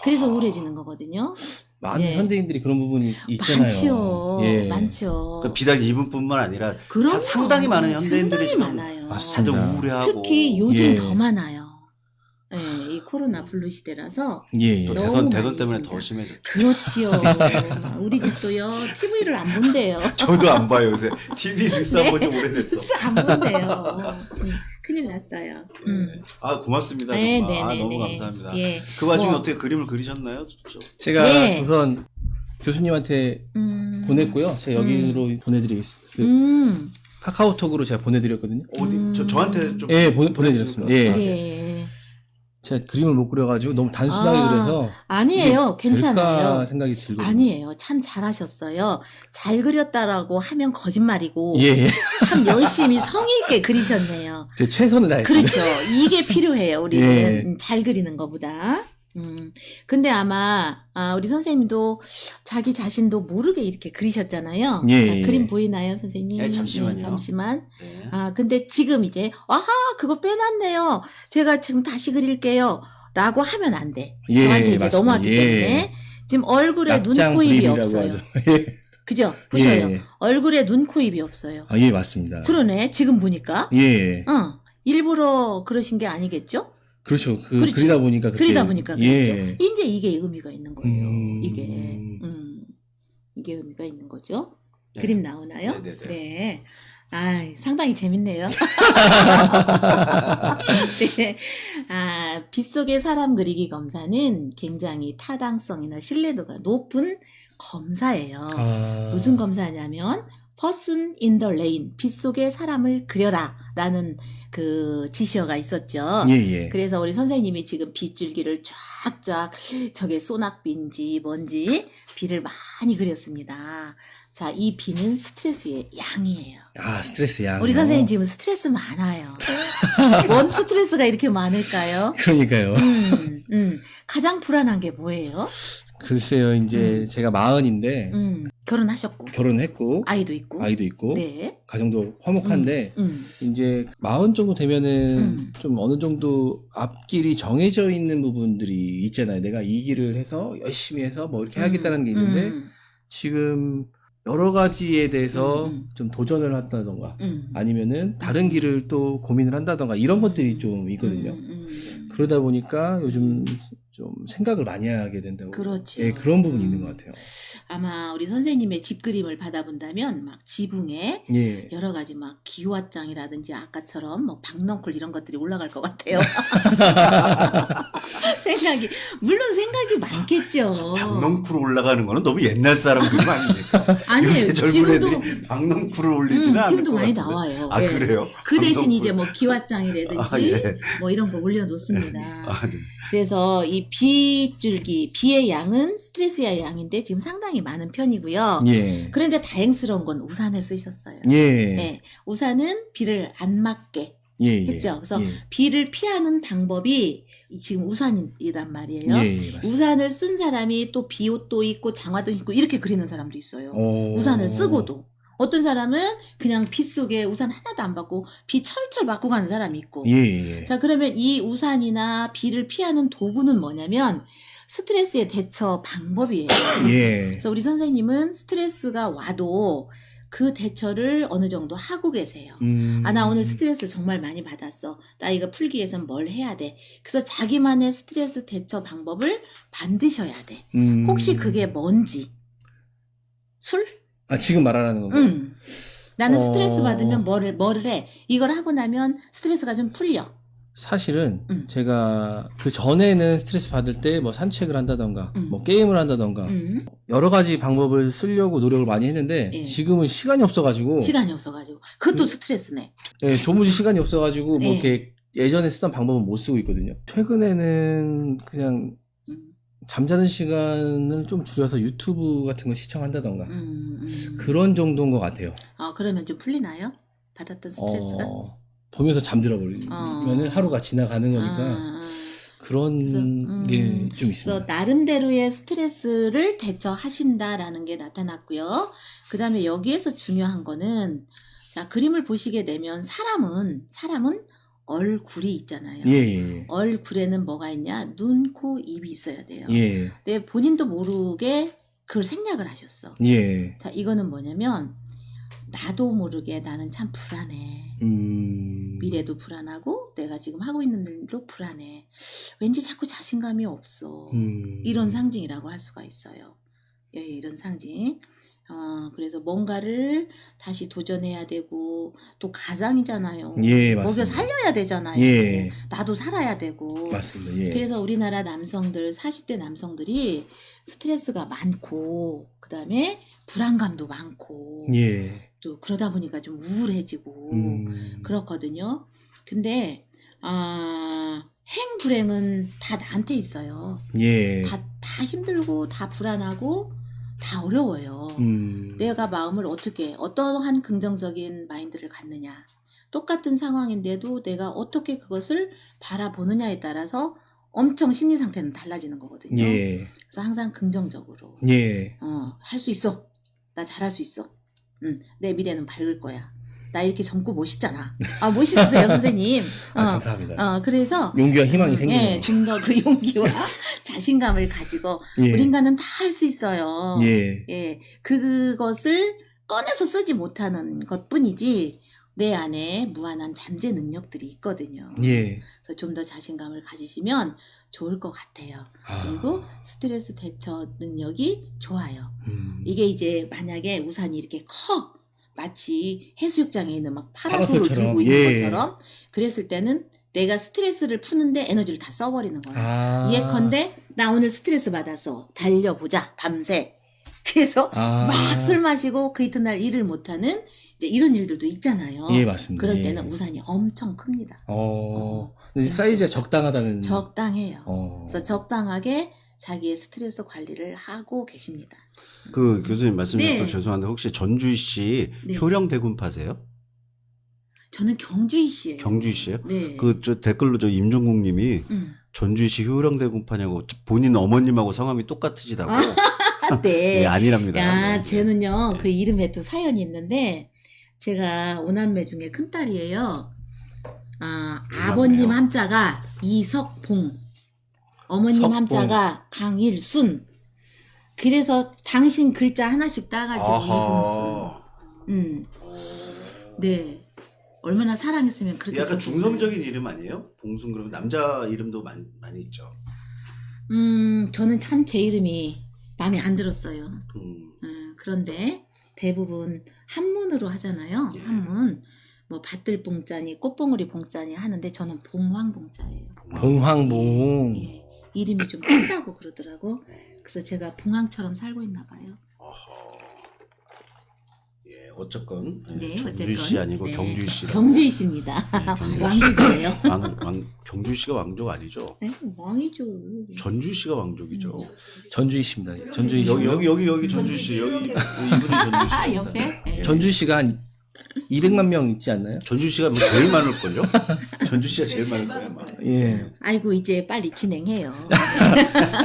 Speaker 2: 그래서 우울해지는 거거든요.
Speaker 1: 많은
Speaker 2: 예.
Speaker 1: 현대인들이 그런 부분이 있잖아요.
Speaker 2: 많죠.
Speaker 1: 예.
Speaker 2: 많죠.
Speaker 3: 비단 이분뿐만 아니라
Speaker 2: 그럼요.
Speaker 3: 상당히 많은 현대인들이
Speaker 2: 상당히
Speaker 3: 지금
Speaker 2: 많아요.
Speaker 3: 다들
Speaker 1: 맞습니다.
Speaker 3: 우울해하고
Speaker 2: 특히 요즘
Speaker 1: 예.
Speaker 2: 더 많아요. 이 코로나 블루 시대라서
Speaker 1: 예.
Speaker 3: 또
Speaker 2: 너무
Speaker 3: 대선
Speaker 2: 많이
Speaker 3: 때문에
Speaker 2: 있습니다.
Speaker 3: 더 심해졌죠.
Speaker 2: 그렇지요. 우리 집도요. TV를 안 본대요.
Speaker 3: 저도 안 봐요 요새. TV 뉴스
Speaker 2: 네.
Speaker 3: 안 본지 오래됐어.
Speaker 2: 뉴스 안 본대요. 큰일 났어요.
Speaker 3: 고맙습니다.
Speaker 2: 네,
Speaker 3: 정말.
Speaker 2: 네, 네,
Speaker 3: 너무
Speaker 2: 네.
Speaker 3: 감사합니다.
Speaker 2: 예.
Speaker 3: 그 와중에
Speaker 2: 뭐,
Speaker 3: 어떻게 그림을 그리셨나요?
Speaker 1: 제가
Speaker 2: 네.
Speaker 1: 우선 교수님한테 보냈고요. 제가 여기로 보내드리겠습니다. 그 카카오톡으로 제가 보내드렸거든요.
Speaker 3: 어디 저한테 좀
Speaker 1: 예, 보내드렸습니다. 예.
Speaker 2: 네.
Speaker 1: 제가 그림을 못 그려가지고 너무 단순하게 그려서
Speaker 2: 아니에요.
Speaker 1: 이게 될까
Speaker 2: 괜찮아요.
Speaker 1: 생각이 들거든요.
Speaker 2: 아니에요. 참 잘하셨어요. 잘 그렸다라고 하면 거짓말이고
Speaker 1: 예, 예.
Speaker 2: 참 열심히 성의 있게 그리셨네요.
Speaker 1: 제 최선을 다했습니다.
Speaker 2: 그렇죠. 이게 필요해요. 우리는
Speaker 1: 예.
Speaker 2: 잘 그리는 것보다. 근데 아마 우리 선생님도 자기 자신도 모르게 이렇게 그리셨잖아요.
Speaker 1: 예,
Speaker 2: 자,
Speaker 1: 예.
Speaker 2: 그림 보이나요, 선생님?
Speaker 3: 네, 잠시만요.
Speaker 2: 잠시만.
Speaker 3: 네.
Speaker 2: 근데 지금 이제 아하 그거 빼놨네요. 제가 지금 다시 그릴게요. 라고 하면 안 돼.
Speaker 1: 예,
Speaker 2: 저한테 이제
Speaker 1: 맞습니다.
Speaker 2: 넘어왔기
Speaker 1: 예.
Speaker 2: 때문에 지금 얼굴에 눈,
Speaker 1: 낙장
Speaker 2: 코, 입이
Speaker 1: 그림이라고
Speaker 2: 없어요.
Speaker 1: 하죠. 예.
Speaker 2: 그죠? 보셔요.
Speaker 1: 예.
Speaker 2: 얼굴에 눈, 코, 입이 없어요.
Speaker 1: 예, 맞습니다.
Speaker 2: 그러네. 지금 보니까.
Speaker 1: 예.
Speaker 2: 일부러 그러신 게 아니겠죠?
Speaker 1: 그렇죠.
Speaker 2: 그렇죠.
Speaker 1: 그리다 보니까 그렇게.
Speaker 2: 그리다 보니까 그렇죠.
Speaker 1: 예.
Speaker 2: 이제 이게 의미가 있는 거예요.
Speaker 1: 음.
Speaker 2: 이게 의미가 있는 거죠.
Speaker 3: 네.
Speaker 2: 그림 나오나요?
Speaker 3: 네네네.
Speaker 2: 네. 상당히 재밌네요. 네. 빗속의 사람 그리기 검사는 굉장히 타당성이나 신뢰도가 높은 검사예요. 무슨 검사냐면 Person in the Rain, 빗속에 사람을 그려라 라는 그 지시어가 있었죠.
Speaker 1: 예, 예.
Speaker 2: 그래서 우리 선생님이 지금 빗줄기를 쫙쫙 저게 소낙비인지 뭔지 비를 많이 그렸습니다. 자, 이 비는 스트레스의 양이에요.
Speaker 1: 아, 스트레스 양.
Speaker 2: 우리 선생님 지금 스트레스 많아요. 뭔 스트레스가 이렇게 많을까요?
Speaker 1: 그러니까요.
Speaker 2: 가장 불안한 게 뭐예요?
Speaker 1: 글쎄요, 이제 제가 40인데
Speaker 2: 결혼하셨고
Speaker 1: 결혼했고
Speaker 2: 아이도 있고 네.
Speaker 1: 가정도 화목한데 이제 40 정도 되면은 좀 어느 정도 앞길이 정해져 있는 부분들이 있잖아요. 내가 이 길을 해서 열심히 해서 뭐 이렇게 하겠다는 게 있는데 지금 여러 가지에 대해서 좀 도전을 한다던가 아니면은 다른 길을 또 고민을 한다던가 이런 것들이 좀 있거든요. 그러다 보니까 요즘 좀 생각을 많이 하게 된다고.
Speaker 2: 그렇죠.
Speaker 1: 예, 그런 부분이 있는 것 같아요.
Speaker 2: 아마 우리 선생님의 집 그림을 받아본다면 막 지붕에
Speaker 1: 예.
Speaker 2: 여러 가지 막 기와장이라든지 아까처럼 뭐 박넝쿨 이런 것들이 올라갈 것 같아요. 생각이 많겠죠.
Speaker 3: 박넝쿨 올라가는 거는 너무 옛날 사람 그림 아닙니까?
Speaker 2: 아니에요.
Speaker 3: 요새 젊은
Speaker 2: 지금도
Speaker 3: 애들이 박넝쿨을 올리지는 않을
Speaker 2: 지금도
Speaker 3: 것
Speaker 2: 많이
Speaker 3: 같은데.
Speaker 2: 나와요.
Speaker 3: 아,
Speaker 2: 예.
Speaker 3: 그래요?
Speaker 2: 그 대신
Speaker 3: 박넝쿨.
Speaker 2: 이제 뭐 기와장이라든지
Speaker 3: 아, 예.
Speaker 2: 뭐 이런 거 올려놓습니다.
Speaker 3: 아, 네.
Speaker 2: 그래서 이 빗줄기, 비의 양은 스트레스의 양인데 지금 상당히 많은 편이고요.
Speaker 1: 예.
Speaker 2: 그런데 다행스러운 건 우산을 쓰셨어요.
Speaker 1: 예.
Speaker 2: 네, 우산은 비를 안 맞게
Speaker 1: 예. 예.
Speaker 2: 했죠. 그래서
Speaker 1: 예.
Speaker 2: 비를 피하는 방법이 지금 우산이란 말이에요.
Speaker 1: 예, 예, 맞습니다.
Speaker 2: 우산을 쓴 사람이 또 비옷도 입고 장화도 입고 이렇게 그리는 사람도 있어요. 우산을 쓰고도. 어떤 사람은 그냥 비 속에 우산 하나도 안 받고 비 철철 맞고 가는 사람이 있고.
Speaker 1: 예, 예.
Speaker 2: 자, 그러면 이 우산이나 비를 피하는 도구는 뭐냐면 스트레스의 대처 방법이에요.
Speaker 1: 예.
Speaker 2: 그래서 우리 선생님은 스트레스가 와도 그 대처를 어느 정도 하고 계세요. 아, 나 오늘 스트레스 정말 많이 받았어. 나 이거 풀기 위해서는 뭘 해야 돼. 그래서 자기만의 스트레스 대처 방법을 만드셔야 돼. 혹시 그게 뭔지. 술?
Speaker 1: 아, 지금 말하라는 건가요?
Speaker 2: 나는 스트레스 받으면 뭐를 해. 이걸 하고 나면 스트레스가 좀 풀려.
Speaker 1: 사실은 제가 그 전에는 스트레스 받을 때 뭐 산책을 한다던가 뭐 게임을 한다던가 여러 가지 방법을 쓰려고 노력을 많이 했는데
Speaker 2: 예.
Speaker 1: 지금은 시간이 없어가지고
Speaker 2: 시간이 없어가지고. 그것도 스트레스네.
Speaker 1: 예, 도무지 시간이 없어가지고 뭐
Speaker 2: 예.
Speaker 1: 이렇게 예전에 쓰던 방법은 못 쓰고 있거든요. 최근에는 그냥 잠자는 시간을 좀 줄여서 유튜브 같은 거 시청한다던가 그런 정도인 것 같아요.
Speaker 2: 그러면 좀 풀리나요? 받았던 스트레스가?
Speaker 1: 보면서 잠들어 버리면은 하루가 지나가는 거니까 그런 게 좀 있습니다.
Speaker 2: 그래서 나름대로의 스트레스를 대처하신다라는 게 나타났고요. 그 다음에 여기에서 중요한 거는 자, 그림을 보시게 되면 사람은 얼굴이 있잖아요.
Speaker 1: 예, 예.
Speaker 2: 얼굴에는 뭐가 있냐? 눈, 코, 입이 있어야 돼요.
Speaker 1: 예.
Speaker 2: 근데 본인도 모르게 그걸 생략을 하셨어.
Speaker 1: 예.
Speaker 2: 자, 이거는 뭐냐면 나도 모르게 나는 참 불안해. 미래도 불안하고 내가 지금 하고 있는 일도 불안해. 왠지 자꾸 자신감이 없어. 이런 상징이라고 할 수가 있어요. 예, 이런 상징. 그래서 뭔가를 다시 도전해야 되고 또 가장이잖아요.
Speaker 1: 예,
Speaker 2: 먹여
Speaker 1: 맞습니다.
Speaker 2: 살려야 되잖아요.
Speaker 1: 예.
Speaker 2: 나도 살아야 되고.
Speaker 1: 맞습니다. 예.
Speaker 2: 그래서 우리나라 남성들 40대 남성들이 스트레스가 많고 그다음에 불안감도 많고
Speaker 1: 예.
Speaker 2: 또 그러다 보니까 좀 우울해지고 그렇거든요. 근데 행불행은 다 나한테 있어요.
Speaker 1: 예.
Speaker 2: 다 힘들고 다 불안하고 다 어려워요. 내가 마음을 어떠한 긍정적인 마인드를 갖느냐. 똑같은 상황인데도 내가 어떻게 그것을 바라보느냐에 따라서 엄청 심리 상태는 달라지는 거거든요.
Speaker 1: 예.
Speaker 2: 그래서 항상 긍정적으로.
Speaker 1: 예.
Speaker 2: 할 수 있어. 나 잘할 수 있어. 내 미래는 밝을 거야. 나 이렇게 젊고 멋있잖아. 멋있으세요, 선생님.
Speaker 1: 감사합니다.
Speaker 2: 그래서
Speaker 1: 용기와 희망이 생기네요.
Speaker 2: 좀 더 그 용기와 자신감을 가지고
Speaker 1: 예.
Speaker 2: 우리 인간은 다 할 수 있어요.
Speaker 1: 예.
Speaker 2: 예, 그것을 꺼내서 쓰지 못하는 것뿐이지 내 안에 무한한 잠재 능력들이 있거든요.
Speaker 1: 예.
Speaker 2: 그래서 좀 더 자신감을 가지시면 좋을 것 같아요. 그리고 스트레스 대처 능력이 좋아요. 이게 이제 만약에 우산이 이렇게 커 마치 해수욕장에 있는 막 파라솔을
Speaker 1: 파라솔처럼,
Speaker 2: 들고 있는
Speaker 1: 예.
Speaker 2: 것처럼 그랬을 때는 내가 스트레스를 푸는데 에너지를 다 써버리는 거야. 예컨대 나 오늘 스트레스 받아서 달려보자 밤새 그래서
Speaker 1: 아.
Speaker 2: 막 술 마시고 그 이튿날 일을 못하는 이제 이런 일들도 있잖아요.
Speaker 1: 예, 맞습니다.
Speaker 2: 그럴
Speaker 1: 예.
Speaker 2: 때는 우산이 엄청 큽니다.
Speaker 1: 근데 사이즈가 적당하다는.
Speaker 2: 적당해요.
Speaker 1: 어.
Speaker 2: 그래서 적당하게 자기의 스트레스 관리를 하고 계십니다.
Speaker 3: 그 교수님 말씀
Speaker 2: 네.
Speaker 3: 또 죄송한데 혹시 전주희 씨
Speaker 2: 네.
Speaker 3: 효령 대군파세요?
Speaker 2: 저는 경주이 씨예요.
Speaker 3: 경주희 씨요?
Speaker 2: 네.
Speaker 3: 그 저 댓글로 저 임종국 님이 전주희 씨 효령 대군파냐고 본인 어머님하고 성함이 똑같으시다고.
Speaker 2: 네.
Speaker 3: 예, 아니랍니다.
Speaker 2: 야,
Speaker 3: 네.
Speaker 2: 쟤는요, 그 이름에 또 사연이 있는데, 제가 오남매 중에 큰딸이에요. 아버님 함자가 이석봉, 어머님
Speaker 1: 석봉.
Speaker 2: 함자가 강일순. 그래서 당신 글자 하나씩 따가지고
Speaker 3: 아하.
Speaker 2: 이봉순. 네. 얼마나 사랑했으면 그렇게
Speaker 3: 약간
Speaker 2: 적었어요.
Speaker 3: 중성적인 이름 아니에요? 봉순 그러면 남자 이름도 많이 있죠.
Speaker 2: 저는 참 제 이름이 마음에 안 들었어요.
Speaker 3: 음.
Speaker 2: 그런데 대부분 한문으로 하잖아요.
Speaker 3: 예.
Speaker 2: 한문. 뭐 밭들 봉자니 꽃봉우리 봉자니 하는데 저는 봉황봉자예요.
Speaker 1: 봉황봉.
Speaker 2: 예. 이름이 좀 크다고 그러더라고. 그래서 제가 봉황처럼 살고 있나 봐요.
Speaker 3: 어허. 예, 어쨌건
Speaker 2: 네,
Speaker 3: 전주희 씨 아니고
Speaker 2: 네.
Speaker 3: 경주희 씨.
Speaker 2: 경주희 씨입니다.
Speaker 3: 경주희 씨.
Speaker 2: 왕족이에요.
Speaker 3: 경주희 씨가 왕족 아니죠?
Speaker 2: 네, 왕이죠.
Speaker 3: 전주희 씨가 왕족이죠.
Speaker 1: 전주희 씨입니다. 전주희 씨.
Speaker 3: 여기 전주희 씨 이분이 전주희
Speaker 2: 아,
Speaker 3: 씨입니다.
Speaker 2: 옆에? 네.
Speaker 1: 전주희 씨가 한 200만 명 있지 않나요?
Speaker 3: 전주희 씨가 뭐 제일 많을걸요? 전주희 씨가 제일 많을 거예요, 아마.
Speaker 1: 예.
Speaker 2: 아이고 이제 빨리 진행해요.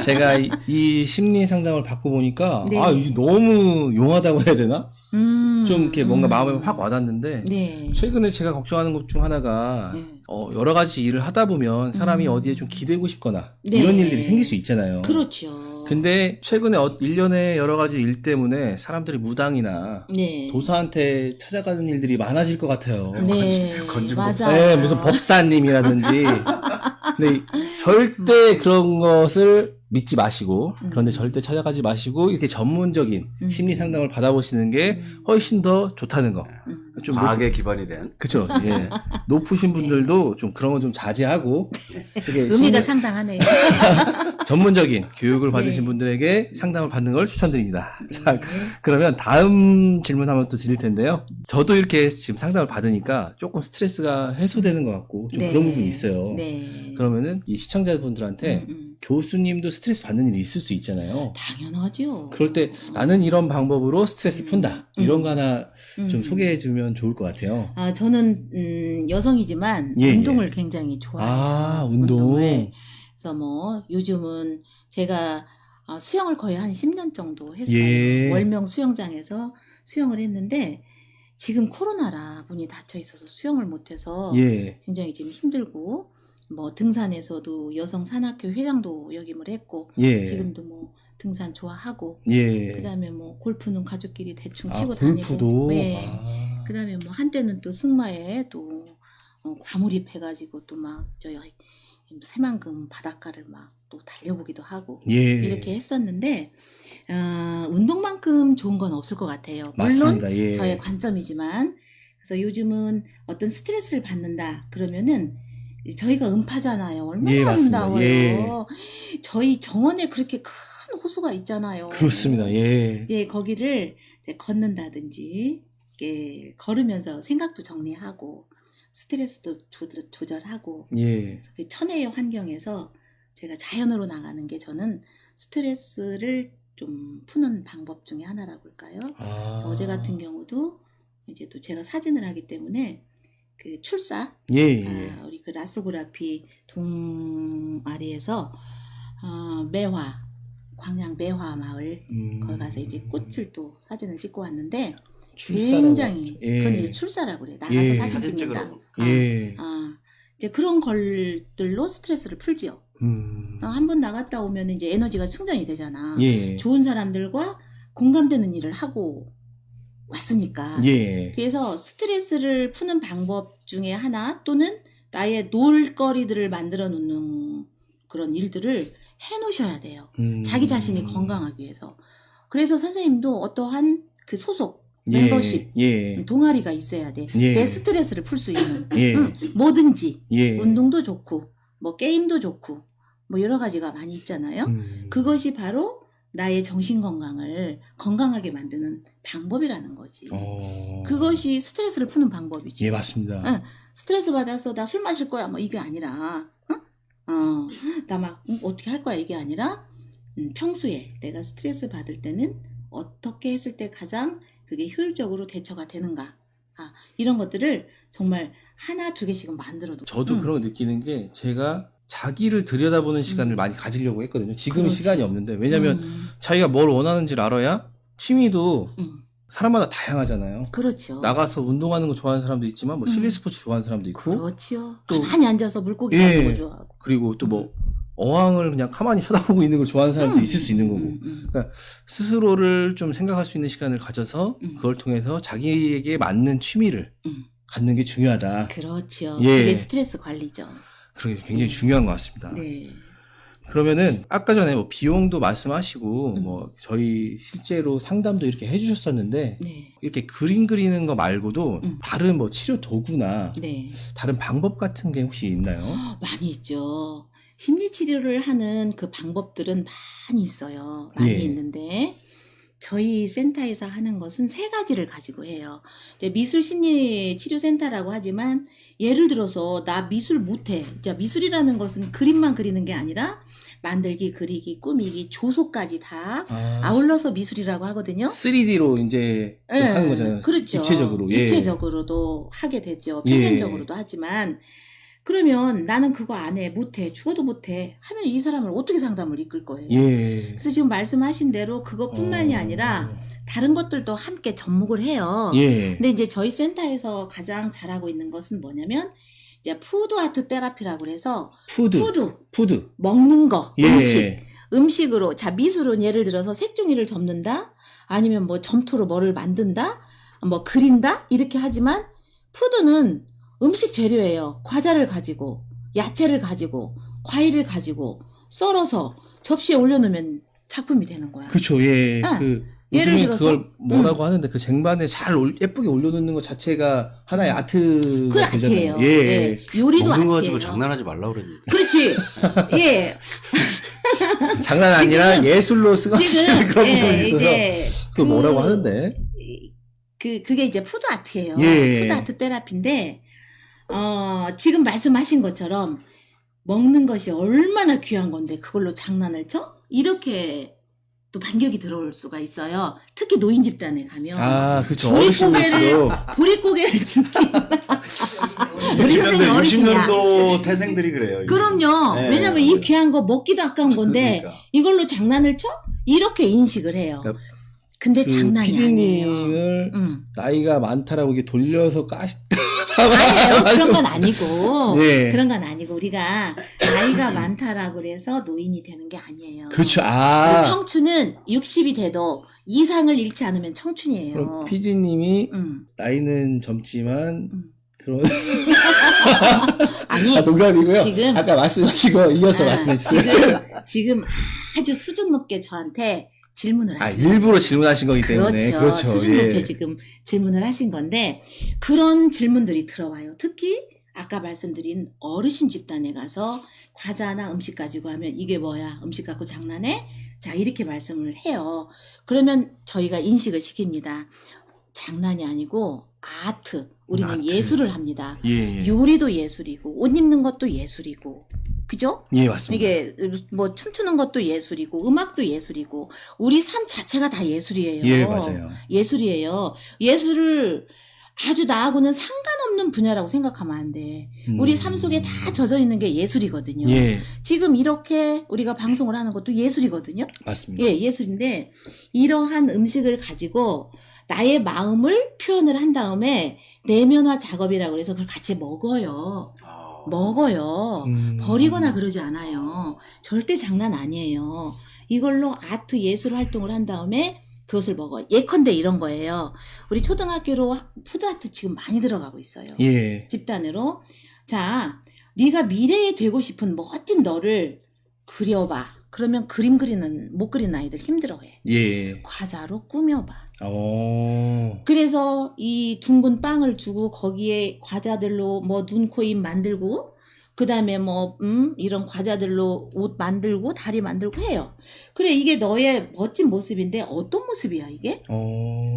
Speaker 1: 제가 이 심리 상담을 받고 보니까
Speaker 2: 네.
Speaker 1: 이게 너무 용하다고 해야 되나? 좀 이렇게 뭔가 마음에 확 와닿는데
Speaker 2: 네.
Speaker 1: 최근에 제가 걱정하는 것 중 하나가
Speaker 2: 네.
Speaker 1: 여러 가지 일을 하다 보면 사람이 어디에 좀 기대고 싶거나
Speaker 2: 네.
Speaker 1: 이런 일들이 생길 수 있잖아요.
Speaker 2: 그렇죠.
Speaker 1: 근데 최근에 일련의 여러 가지 일 때문에 사람들이 무당이나
Speaker 2: 네.
Speaker 1: 도사한테 찾아가는 일들이 많아질 것 같아요.
Speaker 2: 네.
Speaker 3: 건진
Speaker 2: 맞아요.
Speaker 1: 네, 무슨 법사님이라든지. 근데 절대 그런 것을 믿지 마시고, 그런데 절대 찾아가지 마시고, 이렇게 전문적인 심리 상담을 받아보시는 게 훨씬 더 좋다는 거. 좀
Speaker 3: 과학에 기반이 된.
Speaker 1: 그쵸. 예. 높으신 분들도 좀 그런 건 좀 자제하고, 되게
Speaker 2: 의미가 상당하네요.
Speaker 1: 전문적인 교육을 받으신
Speaker 2: 네.
Speaker 1: 분들에게 상담을 받는 걸 추천드립니다. 자, 그러면 다음 질문 한번 또 드릴 텐데요. 저도 이렇게 지금 상담을 받으니까 조금 스트레스가 해소되는 것 같고, 좀
Speaker 2: 네.
Speaker 1: 그런 부분이 있어요.
Speaker 2: 네.
Speaker 1: 그러면은 이 시청자분들한테 교수님도 스트레스 받는 일이 있을 수 있잖아요.
Speaker 2: 당연하죠.
Speaker 1: 그럴 때 나는 이런 방법으로 스트레스 푼다. 이런 거 하나 좀 소개해 주면 좋을 것 같아요.
Speaker 2: 저는 여성이지만
Speaker 1: 예,
Speaker 2: 운동을 굉장히 좋아해요.
Speaker 1: 운동.
Speaker 2: 운동을. 그래서 뭐 요즘은 제가 수영을 거의 한 10년 정도 했어요.
Speaker 1: 예.
Speaker 2: 월명 수영장에서 수영을 했는데 지금 코로나라 문이 닫혀 있어서 수영을 못해서
Speaker 1: 예.
Speaker 2: 굉장히 지금 힘들고 뭐 등산에서도 여성 산악회 회장도 역임을 했고
Speaker 1: 예.
Speaker 2: 지금도 뭐 등산 좋아하고
Speaker 1: 예.
Speaker 2: 그다음에 뭐 골프는 가족끼리 대충
Speaker 1: 아,
Speaker 2: 치고
Speaker 1: 골프도.
Speaker 2: 다니고 네.
Speaker 1: 아.
Speaker 2: 그다음에 뭐 한때는 또 승마에 또 과몰입해가지고 또 막 저희 새만금 바닷가를 막 또 달려보기도 하고
Speaker 1: 예.
Speaker 2: 이렇게 했었는데 운동만큼 좋은 건 없을 것 같아요. 물론
Speaker 1: 맞습니다. 예.
Speaker 2: 저의 관점이지만 그래서 요즘은 어떤 스트레스를 받는다 그러면은 저희가 음파잖아요. 얼마나
Speaker 1: 예, 맞습니다.
Speaker 2: 아름다워요.
Speaker 1: 예.
Speaker 2: 저희 정원에 그렇게 큰 호수가 있잖아요.
Speaker 1: 그렇습니다. 예.
Speaker 2: 이제 거기를 이제 걷는다든지 이렇게 걸으면서 생각도 정리하고 스트레스도 조절하고
Speaker 1: 예.
Speaker 2: 그 천혜의 환경에서 제가 자연으로 나가는 게 저는 스트레스를 좀 푸는 방법 중에 하나라고 할까요? 그래서 어제 같은 경우도 이제 또 제가 사진을 하기 때문에 그 출사
Speaker 1: 예.
Speaker 2: 우리 그 라소그라피 동아리에서 매화 광양 매화 마을 거기 가서 이제 꽃을 또 사진을 찍고 왔는데
Speaker 1: 출사라고
Speaker 2: 굉장히
Speaker 1: 하죠. 예.
Speaker 2: 그건 이제 출사라고 그래 나가서
Speaker 1: 예.
Speaker 2: 사진
Speaker 3: 사진
Speaker 2: 찍는다.
Speaker 3: 찍으라고.
Speaker 1: 예.
Speaker 2: 이제 그런 걸들로 스트레스를 풀지요. 한 번 나갔다 오면 이제 에너지가 충전이 되잖아.
Speaker 1: 예.
Speaker 2: 좋은 사람들과 공감되는 일을 하고 왔으니까.
Speaker 1: 예.
Speaker 2: 그래서 스트레스를 푸는 방법 중에 하나 또는 나의 놀거리들을 만들어 놓는 그런 일들을 해 놓으셔야 돼요. 자기 자신이 건강하기 위해서. 그래서 선생님도 어떠한 그 소속, 멤버십,
Speaker 1: 예.
Speaker 2: 동아리가 있어야 돼.
Speaker 1: 예.
Speaker 2: 내 스트레스를 풀 수 있는.
Speaker 1: 예.
Speaker 2: 뭐든지.
Speaker 1: 예.
Speaker 2: 운동도 좋고, 뭐 게임도 좋고, 뭐 여러 가지가 많이 있잖아요. 그것이 바로 나의 정신 건강을 건강하게 만드는 방법이라는 거지.
Speaker 1: 어.
Speaker 2: 그것이 스트레스를 푸는 방법이지.
Speaker 1: 예, 맞습니다.
Speaker 2: 응. 스트레스 받아서 나 술 마실 거야 뭐 이게 아니라 나 막 어떻게 할 거야 이게 아니라 평소에 내가 스트레스 받을 때는 어떻게 했을 때 가장 그게 효율적으로 대처가 되는가 이런 것들을 정말 하나 두 개씩은 만들어도
Speaker 1: 저도 그런 거 느끼는 게 제가 자기를 들여다보는 시간을 많이 가지려고 했거든요. 지금은
Speaker 2: 그렇지.
Speaker 1: 시간이 없는데 왜냐면 자기가 뭘 원하는지를 알아야 취미도 사람마다 다양하잖아요.
Speaker 2: 그렇죠.
Speaker 1: 나가서 운동하는 거 좋아하는 사람도 있지만 뭐 실내 스포츠 좋아하는 사람도 있고
Speaker 2: 그렇지요.
Speaker 1: 또-
Speaker 2: 가만히 앉아서 물고기
Speaker 1: 예.
Speaker 2: 잡는 거 좋아하고.
Speaker 1: 그리고 또 뭐 어항을 그냥 가만히 쳐다보고 있는 걸 좋아하는 사람도 있을 수 있는 거고 스스로를 좀 생각할 수 있는 시간을 가져서 그걸 통해서 자기에게 맞는 취미를 갖는 게 중요하다.
Speaker 2: 그렇죠.
Speaker 1: 예.
Speaker 2: 그게 스트레스 관리죠.
Speaker 1: 그게 굉장히 중요한 것 같습니다.
Speaker 2: 네.
Speaker 1: 그러면은 아까 전에 뭐 비용도 말씀하시고 뭐 저희 실제로 상담도 이렇게 해주셨었는데
Speaker 2: 네.
Speaker 1: 이렇게 그림 그리는 거 말고도 다른 뭐 치료 도구나
Speaker 2: 네.
Speaker 1: 다른 방법 같은 게 혹시 있나요?
Speaker 2: 많이 있죠. 심리 치료를 하는 그 방법들은 많이 있어요. 많이
Speaker 1: 예.
Speaker 2: 있는데 저희 센터에서 하는 것은 세 가지를 가지고 해요. 이제 미술 심리 치료 센터라고 하지만 예를 들어서 나 미술 못해. 자, 미술이라는 것은 그림만 그리는 게 아니라 만들기, 그리기, 꾸미기, 조소까지 다 아울러서 미술이라고 하거든요.
Speaker 1: 3D로 이제 좀
Speaker 2: 예,
Speaker 1: 하는 거잖아요.
Speaker 2: 그렇죠.
Speaker 1: 입체적으로. 예.
Speaker 2: 입체적으로도 하게 되죠.
Speaker 1: 예.
Speaker 2: 평면적으로도 하지만 그러면 나는 그거 안 해, 못해, 죽어도 못해 하면 이 사람을 어떻게 상담을 이끌 거예요.
Speaker 1: 예.
Speaker 2: 그래서 지금 말씀하신 대로 그것뿐만이 아니라 다른 것들도 함께 접목을 해요.
Speaker 1: 예.
Speaker 2: 근데 이제 저희 센터에서 가장 잘하고 있는 것은 뭐냐면 이제 푸드 아트 테라피라고 해서
Speaker 1: 푸드.
Speaker 2: 먹는 거,
Speaker 1: 예.
Speaker 2: 음식으로 자 미술은 예를 들어서 색종이를 접는다 아니면 뭐 점토로 뭐를 만든다 뭐 그린다 이렇게 하지만 푸드는 음식 재료예요. 과자를 가지고 야채를 가지고 과일을 가지고 썰어서 접시에 올려놓으면 작품이 되는 거야.
Speaker 1: 그쵸, 예.
Speaker 2: 응.
Speaker 1: 요즘에
Speaker 2: 예를 들어서,
Speaker 1: 그걸 뭐라고 하는데 그 쟁반에 잘 예쁘게 올려놓는 것 자체가 하나의 아트가
Speaker 2: 그 아트예요.
Speaker 1: 되잖아요. 예.
Speaker 2: 요리도
Speaker 3: 먹는 거
Speaker 2: 아트예요.
Speaker 3: 가지고 장난하지 말라고 그랬는데.
Speaker 2: 그렇지. 예.
Speaker 1: 장난 아니라 예술로 쓰거시는 그런 부분이 있어서
Speaker 2: 이제
Speaker 1: 그 뭐라고 하는데.
Speaker 2: 그게 이제 푸드 아트예요.
Speaker 1: 예.
Speaker 2: 푸드 아트 테라피인데 지금 말씀하신 것처럼 먹는 것이 얼마나 귀한 건데 그걸로 장난을 쳐? 이렇게 또 반격이 들어올 수가 있어요. 특히 노인 집단에 가면
Speaker 1: 아, 그쵸.
Speaker 2: 보릿고개를
Speaker 1: 어르신들수록.
Speaker 2: 보릿고개를 우리 선생님
Speaker 3: 60년대,
Speaker 2: 어르신이야.
Speaker 3: 60년도 태생들이 그래요.
Speaker 2: 그럼요.
Speaker 3: 네.
Speaker 2: 왜냐면 이 귀한 거 먹기도 아까운 건데
Speaker 3: 그러니까.
Speaker 2: 이걸로 장난을 쳐? 이렇게 인식을 해요.
Speaker 1: 그러니까
Speaker 2: 근데
Speaker 1: 그
Speaker 2: 장난이 아니에요.
Speaker 1: PD님을 나이가 많다라고 이게 돌려서
Speaker 2: 아니에요. 그런 건 아니고.
Speaker 1: 예.
Speaker 2: 그런 건 아니고 우리가 나이가 많다라고 그래서 노인이 되는 게 아니에요.
Speaker 1: 그렇죠.
Speaker 2: 그리고
Speaker 1: 아.
Speaker 2: 청춘은 60이 돼도 이상을 잃지 않으면 청춘이에요.
Speaker 1: 그럼 PD님이
Speaker 2: 음.
Speaker 1: 나이는 젊지만 그런
Speaker 2: 아니
Speaker 1: 농담이고요.
Speaker 2: 지금-
Speaker 1: 아까 말씀하시고 이어서 말씀해 주세요.
Speaker 2: 지금 아주 수준 높게 저한테 질문을 하신 거예요.
Speaker 1: 일부러 질문하신 거기 때문에
Speaker 2: 그렇죠. 수준 높게
Speaker 1: 예.
Speaker 2: 지금 질문을 하신 건데 그런 질문들이 들어와요. 특히 아까 말씀드린 어르신 집단에 가서 과자나 음식 가지고 하면 이게 뭐야? 음식 갖고 장난해? 자 이렇게 말씀을 해요. 그러면 저희가 인식을 시킵니다. 장난이 아니고 아트. 우리는
Speaker 1: 아트.
Speaker 2: 예술을 합니다.
Speaker 1: 예.
Speaker 2: 요리도 예술이고 옷 입는 것도 예술이고 그죠?
Speaker 1: 예, 맞습니다.
Speaker 2: 이게 뭐 춤추는 것도 예술이고 음악도 예술이고 우리 삶 자체가 다 예술이에요.
Speaker 1: 예, 맞아요.
Speaker 2: 예술이에요. 예술을 아주 나하고는 상관없는 분야라고 생각하면 안 돼. 우리 삶 속에 다 젖어 있는 게 예술이거든요.
Speaker 1: 예,
Speaker 2: 지금 이렇게 우리가 방송을 하는 것도 예술이거든요.
Speaker 1: 맞습니다.
Speaker 2: 예, 예술인데 이러한 음식을 가지고 나의 마음을 표현을 한 다음에 내면화 작업이라고 해서 그걸 같이 먹어요. 먹어요. 버리거나 그러지 않아요. 절대 장난 아니에요. 이걸로 아트 예술 활동을 한 다음에 그것을 먹어요. 예컨대 이런 거예요. 우리 초등학교로 푸드아트 지금 많이 들어가고 있어요.
Speaker 1: 예.
Speaker 2: 집단으로. 자, 네가 미래에 되고 싶은 멋진 너를 그려봐. 그러면 그림 그리는 못 그리는 아이들 힘들어해.
Speaker 1: 예.
Speaker 2: 과자로 꾸며봐.
Speaker 1: 그래서
Speaker 2: 이 둥근 빵을 주고 거기에 과자들로 뭐 눈, 코, 입 만들고 그다음에 뭐 이런 과자들로 옷 만들고 다리 만들고 해요. 그래 이게 너의 멋진 모습인데 어떤 모습이야 이게?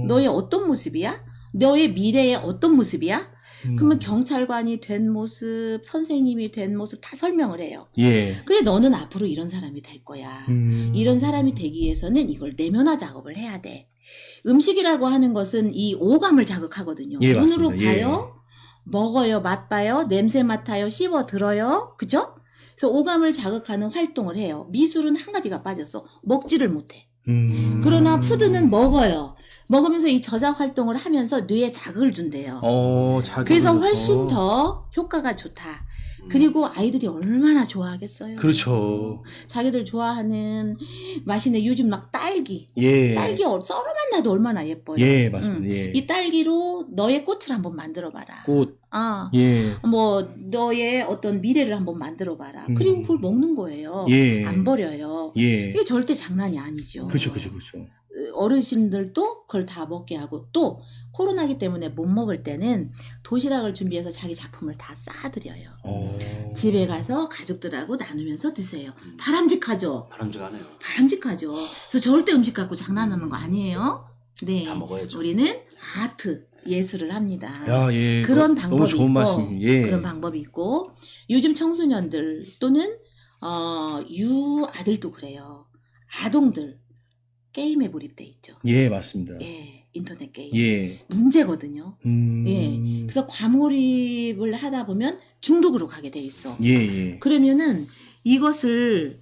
Speaker 2: 너의 어떤 모습이야? 너의 미래의 어떤 모습이야? 그러면 경찰관이 된 모습, 선생님이 된 모습 다 설명을 해요.
Speaker 1: 예.
Speaker 2: 그래 너는 앞으로 이런 사람이 될 거야. 이런 사람이 되기 위해서는 이걸 내면화 작업을 해야 돼. 음식이라고 하는 것은 이 오감을 자극하거든요.
Speaker 1: 예,
Speaker 2: 눈으로
Speaker 1: 맞습니다. 예.
Speaker 2: 봐요, 먹어요, 맛봐요, 냄새 맡아요, 씹어 들어요. 그죠? 그래서 오감을 자극하는 활동을 해요. 미술은 한 가지가 빠졌어. 먹지를 못해. 그러나 푸드는 먹어요. 먹으면서 이 저작 활동을 하면서 뇌에 자극을 준대요.
Speaker 1: 자극을
Speaker 2: 그래서
Speaker 1: 줘서.
Speaker 2: 훨씬 더 효과가 좋다. 그리고 아이들이 얼마나 좋아하겠어요.
Speaker 1: 그렇죠.
Speaker 2: 자기들 좋아하는 맛이네. 요즘 막 딸기.
Speaker 1: 예.
Speaker 2: 딸기 썰어만 놔도 얼마나 예뻐요.
Speaker 1: 예, 맞습니다. 예.
Speaker 2: 이 딸기로 너의 꽃을 한번 만들어봐라.
Speaker 1: 꽃.
Speaker 2: 아,
Speaker 1: 예.
Speaker 2: 뭐 너의 어떤 미래를 한번 만들어봐라. 그리고 그걸 먹는 거예요.
Speaker 1: 예.
Speaker 2: 안 버려요.
Speaker 1: 예.
Speaker 2: 이게 절대 장난이 아니죠.
Speaker 1: 그렇죠.
Speaker 2: 어르신들도 그걸 다 먹게 하고 또 코로나기 때문에 못 먹을 때는 도시락을 준비해서 자기 작품을 다 싸드려요. 집에 가서 가족들하고 나누면서 드세요. 바람직하죠?
Speaker 3: 바람직하네요.
Speaker 2: 바람직하죠. 그래서 절대 음식 갖고 장난하는 거 아니에요. 네,
Speaker 3: 다 먹어야죠.
Speaker 2: 우리는 아트, 예술을 합니다.
Speaker 1: 야, 예.
Speaker 2: 그런
Speaker 1: 너무
Speaker 2: 방법이
Speaker 1: 좋은
Speaker 2: 있고,
Speaker 1: 말씀. 예.
Speaker 2: 그런 방법이 있고 요즘 청소년들 또는 유아들도 그래요. 아동들 게임에 몰입돼 있죠.
Speaker 1: 예, 맞습니다.
Speaker 2: 예, 인터넷 게임.
Speaker 1: 예.
Speaker 2: 문제거든요.
Speaker 1: 예.
Speaker 2: 그래서 과몰입을 하다 보면 중독으로 가게 돼 있어.
Speaker 1: 예.
Speaker 2: 그러면은 이것을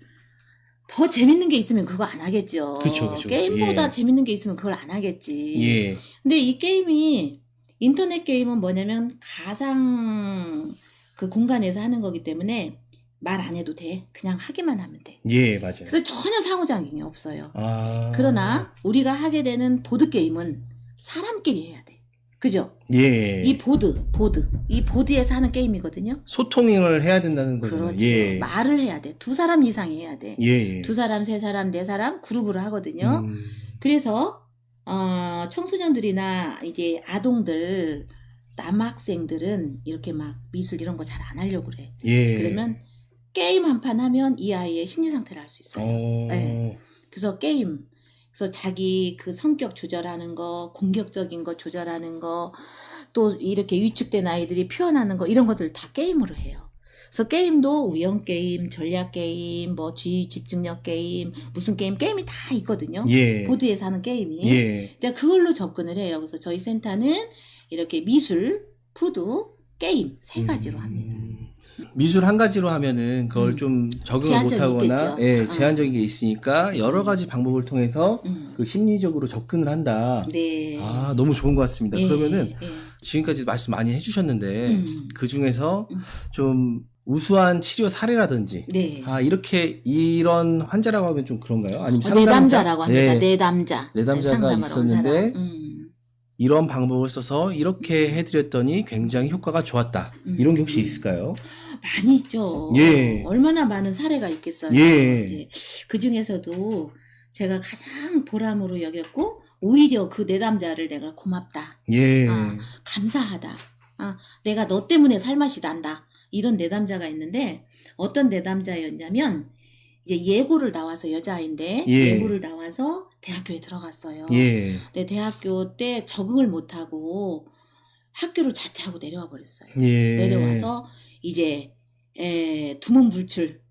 Speaker 2: 더 재밌는 게 있으면 그거 안 하겠죠.
Speaker 1: 그쵸.
Speaker 2: 게임보다
Speaker 1: 예.
Speaker 2: 재밌는 게 있으면 그걸 안 하겠지.
Speaker 1: 예.
Speaker 2: 근데 이 게임이 인터넷 게임은 뭐냐면 가상 그 공간에서 하는 거기 때문에 말 안 해도 돼. 그냥 하기만 하면 돼.
Speaker 1: 예, 맞아요.
Speaker 2: 그래서 전혀 상호작용이 없어요.
Speaker 1: 아.
Speaker 2: 그러나 우리가 하게 되는 보드게임은 사람끼리 해야 돼. 그죠?
Speaker 1: 예.
Speaker 2: 이 보드에서 하는 게임이거든요.
Speaker 1: 소통을 해야 된다는 거잖아요.
Speaker 2: 그렇죠.
Speaker 1: 예.
Speaker 2: 말을 해야 돼. 2사람 이상이 해야 돼.
Speaker 1: 예.
Speaker 2: 2사람, 3사람, 4사람 그룹으로 하거든요. 그래서 청소년들이나 이제 아동들, 남학생들은 이렇게 막 미술 이런 거 잘 안 하려고 그래.
Speaker 1: 예.
Speaker 2: 그러면 게임 한 판 하면 이 아이의 심리 상태를 알 수 있어요. 네. 그래서 게임, 그래서 자기 그 성격 조절하는 거, 공격적인 거 조절하는 거, 또 이렇게 위축된 아이들이 표현하는 거 이런 것들 다 게임으로 해요. 그래서 게임도 우연 게임, 전략 게임, 뭐 집중력 게임, 무슨 게임이 다 있거든요.
Speaker 1: 예.
Speaker 2: 보드에서 하는 게임이.
Speaker 1: 예.
Speaker 2: 이제 그걸로 접근을 해요. 그래서 저희 센터는 이렇게 미술, 푸드, 게임 3가지로 합니다.
Speaker 1: 미술 한 가지로 하면은 그걸 좀 적응을
Speaker 2: 제한점이
Speaker 1: 못하거나
Speaker 2: 있겠죠.
Speaker 1: 예, 제한적인 게 있으니까 여러 가지 방법을 통해서 그 심리적으로 접근을 한다.
Speaker 2: 네.
Speaker 1: 아, 너무 좋은 것 같습니다.
Speaker 2: 예,
Speaker 1: 그러면은
Speaker 2: 예.
Speaker 1: 지금까지 말씀 많이 해주셨는데 그 중에서
Speaker 2: 음.
Speaker 1: 좀 우수한 치료 사례라든지
Speaker 2: 네.
Speaker 1: 이렇게 이런 환자라고 하면 좀 그런가요? 아니면
Speaker 2: 내담자라고 합니다.
Speaker 1: 네.
Speaker 2: 내담자.
Speaker 1: 내담자가
Speaker 2: 상담하러 온
Speaker 1: 있었는데
Speaker 2: 사람.
Speaker 1: 이런 방법을 써서 이렇게 해드렸더니 굉장히 효과가 좋았다. 이런 게 혹시 있을까요?
Speaker 2: 많이 있죠.
Speaker 1: 예.
Speaker 2: 얼마나 많은 사례가 있겠어요.
Speaker 1: 예.
Speaker 2: 이제 그 중에서도 제가 가장 보람으로 여겼고 오히려 그 내담자를 내가 고맙다.
Speaker 1: 예.
Speaker 2: 감사하다. 내가 너 때문에 살맛이 난다. 이런 내담자가 있는데 어떤 내담자였냐면 이제 예고를 나와서 여자아이인데
Speaker 1: 예.
Speaker 2: 예고를 나와서 대학교에 들어갔어요.
Speaker 1: 예.
Speaker 2: 근데 대학교 때 적응을 못하고 학교를 자퇴하고 내려와 버렸어요.
Speaker 1: 예.
Speaker 2: 내려와서 이제 두문불출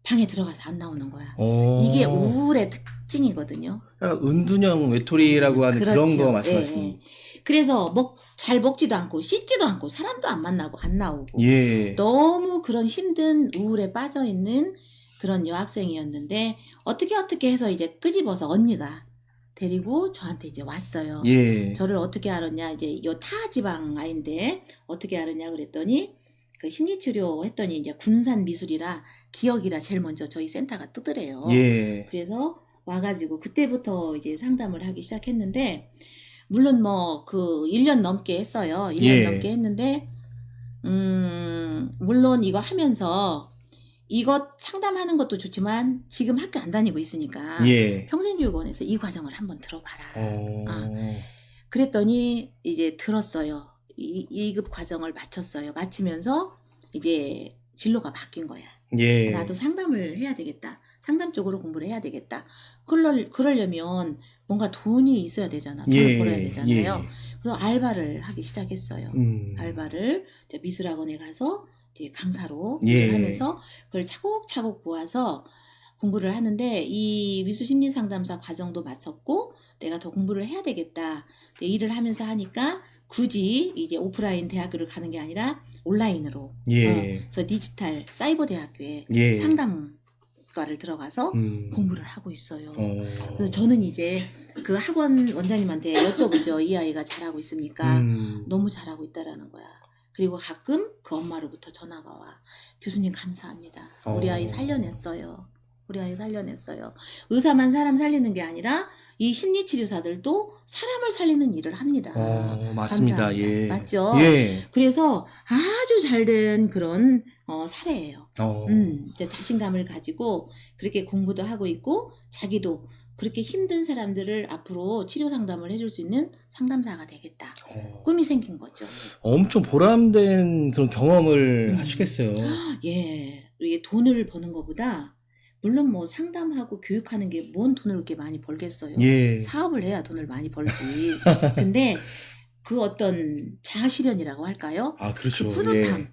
Speaker 2: 방에 들어가서 안 나오는 거야. 이게 우울의 특징이거든요.
Speaker 1: 약간 은둔형 외톨이라고 하는 그런
Speaker 2: 그렇죠.
Speaker 1: 거 말씀하시는.
Speaker 2: 예. 그래서 잘 먹지도 않고 씻지도 않고 사람도 안 만나고 안 나오고
Speaker 1: 예.
Speaker 2: 너무 그런 힘든 우울에 빠져 있는 그런 여학생이었는데 어떻게 해서 이제 끄집어서 언니가 데리고 저한테 이제 왔어요.
Speaker 1: 예.
Speaker 2: 저를 어떻게 알았냐 이제 요 타 지방 아인데 어떻게 알았냐 그랬더니 그 심리치료 했더니 이제 군산 미술이라 기억이라 제일 먼저 저희 센터가 뜨더래요.
Speaker 1: 예.
Speaker 2: 그래서 와가지고 그때부터 이제 상담을 하기 시작했는데 물론 뭐 그 1년 넘게 했어요. 1년
Speaker 1: 예.
Speaker 2: 넘게 했는데 물론 이거 하면서 이것 상담하는 것도 좋지만 지금 학교 안 다니고 있으니까
Speaker 1: 예.
Speaker 2: 평생교육원에서 이 과정을 한번 들어봐라.
Speaker 1: 어.
Speaker 2: 그랬더니 이제 들었어요. 2급 과정을 마쳤어요. 마치면서 이제 진로가 바뀐 거야.
Speaker 1: 예.
Speaker 2: 나도 상담을 해야 되겠다. 상담 쪽으로 공부를 해야 되겠다. 그러려면 뭔가 돈이 있어야 되잖아. 돈을
Speaker 1: 예.
Speaker 2: 벌어야 되잖아요.
Speaker 1: 예.
Speaker 2: 그래서 알바를 하기 시작했어요.
Speaker 1: 음.
Speaker 2: 알바를 이제 미술학원에 가서 이제 강사로
Speaker 1: 예.
Speaker 2: 일을 하면서 그걸 차곡차곡 모아서 공부를 하는데 이 미술심리상담사 과정도 마쳤고 내가 더 공부를 해야 되겠다. 일을 하면서 하니까 굳이 이제 오프라인 대학교를 가는 게 아니라 온라인으로
Speaker 1: 예.
Speaker 2: 그래서 디지털 사이버 대학교에
Speaker 1: 예.
Speaker 2: 상담과를 들어가서
Speaker 1: 음.
Speaker 2: 공부를 하고 있어요.
Speaker 1: 어.
Speaker 2: 그래서 저는 이제 그 학원 원장님한테 여쭤보죠. 이 아이가 잘하고 있습니까? 너무 잘하고 있다라는 거야. 그리고 가끔 그 엄마로부터 전화가 와. 교수님 감사합니다. 우리 아이 살려냈어요. 우리 아이 살려냈어요. 의사만 사람 살리는 게 아니라 이 심리치료사들도 사람을 살리는 일을 합니다.
Speaker 1: 맞습니다.
Speaker 2: 감사합니다.
Speaker 1: 예.
Speaker 2: 맞죠?
Speaker 1: 예.
Speaker 2: 그래서 아주 잘된 그런 사례예요.
Speaker 1: 어.
Speaker 2: 이제 자신감을 가지고 그렇게 공부도 하고 있고 자기도 그렇게 힘든 사람들을 앞으로 치료 상담을 해줄 수 있는 상담사가 되겠다. 꿈이 생긴 거죠.
Speaker 1: 엄청 보람된 그런 경험을 하시겠어요.
Speaker 2: 예, 이게 돈을 버는 것보다 물론 뭐 상담하고 교육하는 게 뭔 돈을 그렇게 많이 벌겠어요.
Speaker 1: 예.
Speaker 2: 사업을 해야 돈을 많이 벌지. 근데 그 어떤 자아실현이라고 할까요?
Speaker 1: 아, 그렇죠.
Speaker 2: 그 뿌듯함,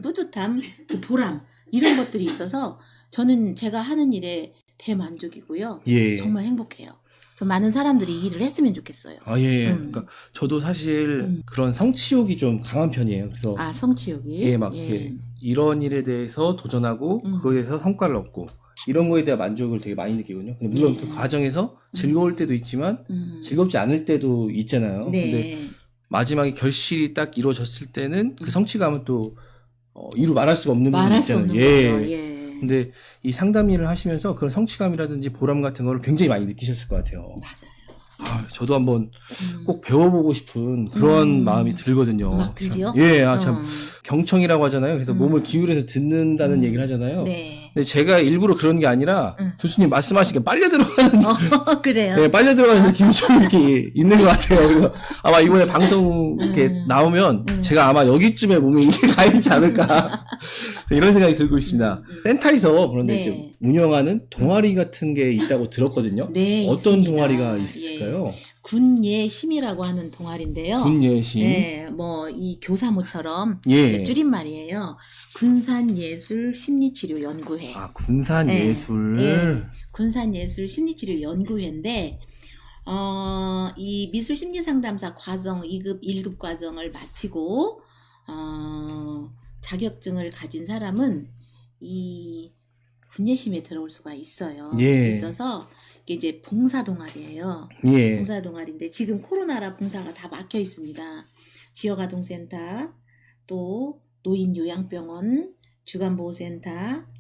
Speaker 2: 뿌듯함, 그 보람 이런 것들이 있어서 저는 제가 하는 일에 대만족이고요.
Speaker 1: 예.
Speaker 2: 정말 행복해요. 저 많은 사람들이 이 일을 했으면 좋겠어요.
Speaker 1: 아, 예. 그러니까 저도 사실 그런 성취욕이 좀 강한 편이에요. 그래서
Speaker 2: 성취욕이
Speaker 1: 예, 막 이렇게 이런 일에 대해서 도전하고 그거에 대해서 성과를 얻고 이런 거에 대한 만족을 되게 많이 느끼거든요. 근데 물론 그 과정에서 즐거울 때도 있지만 즐겁지 않을 때도 있잖아요.
Speaker 2: 네.
Speaker 1: 근데 마지막에 결실이 딱 이루어졌을 때는 그 성취감은 또 이루 말할 수가 없는 부분이
Speaker 2: 말할 수
Speaker 1: 있잖아요.
Speaker 2: 없는
Speaker 1: 예.
Speaker 2: 거죠. 예.
Speaker 1: 근데 이 상담 일을 하시면서 그런 성취감이라든지 보람 같은 걸 굉장히 많이 느끼셨을 것 같아요.
Speaker 2: 맞아요.
Speaker 1: 아, 저도 한번 꼭 배워보고 싶은 그런 마음이 들거든요.
Speaker 2: 막 들지요?
Speaker 1: 예, 참 경청이라고 하잖아요. 그래서 몸을 기울여서 듣는다는 얘기를 하잖아요.
Speaker 2: 네.
Speaker 1: 근데 제가 일부러 그런 게 아니라 교수님 말씀하시니까 빨려 들어가는
Speaker 2: 그래요.
Speaker 1: 네, 빨려 들어가는 느낌이 좀 이렇게 있는 것 같아요. 그래서 아마 이번에 방송 이렇게 나오면 제가 아마 여기쯤에 몸이 가 있지 않을까 이런 생각이 들고 있습니다. 센터에서 그런데
Speaker 2: 네.
Speaker 1: 이제 운영하는 동아리 같은 게 있다고 들었거든요.
Speaker 2: 네,
Speaker 1: 어떤
Speaker 2: 있습니다.
Speaker 1: 동아리가 있을까요?
Speaker 2: 군예심이라고 하는 동아리인데요.
Speaker 1: 군예심.
Speaker 2: 네, 뭐 이 교사모처럼
Speaker 1: 예.
Speaker 2: 줄임말이에요. 군산예술심리치료연구회.
Speaker 1: 아, 군산예술.
Speaker 2: 네. 군산예술심리치료연구회인데 이 미술심리상담사 과정 2급, 1급 과정을 마치고 자격증을 가진 사람은 이 군예심에 들어올 수가 있어요.
Speaker 1: 예.
Speaker 2: 있어서 이게 이제 봉사 동아리예요.
Speaker 1: 예.
Speaker 2: 봉사 동아리인데 지금 코로나라 봉사가 다 막혀 있습니다. 지역아동센터, 또 노인요양병원, 주간보호센터,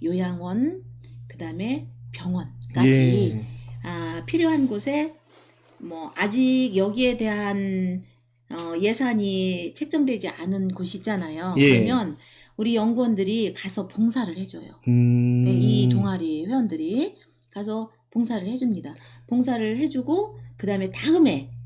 Speaker 2: 요양원, 그 다음에 병원까지
Speaker 1: 예.
Speaker 2: 필요한 곳에 뭐 아직 여기에 대한 예산이 책정되지 않은 곳이 있잖아요.
Speaker 1: 예.
Speaker 2: 그러면 우리 연구원들이 가서 봉사를 해줘요. 이 동아리 회원들이 가서 봉사를 해줍니다. 봉사를 해주고 그 다음에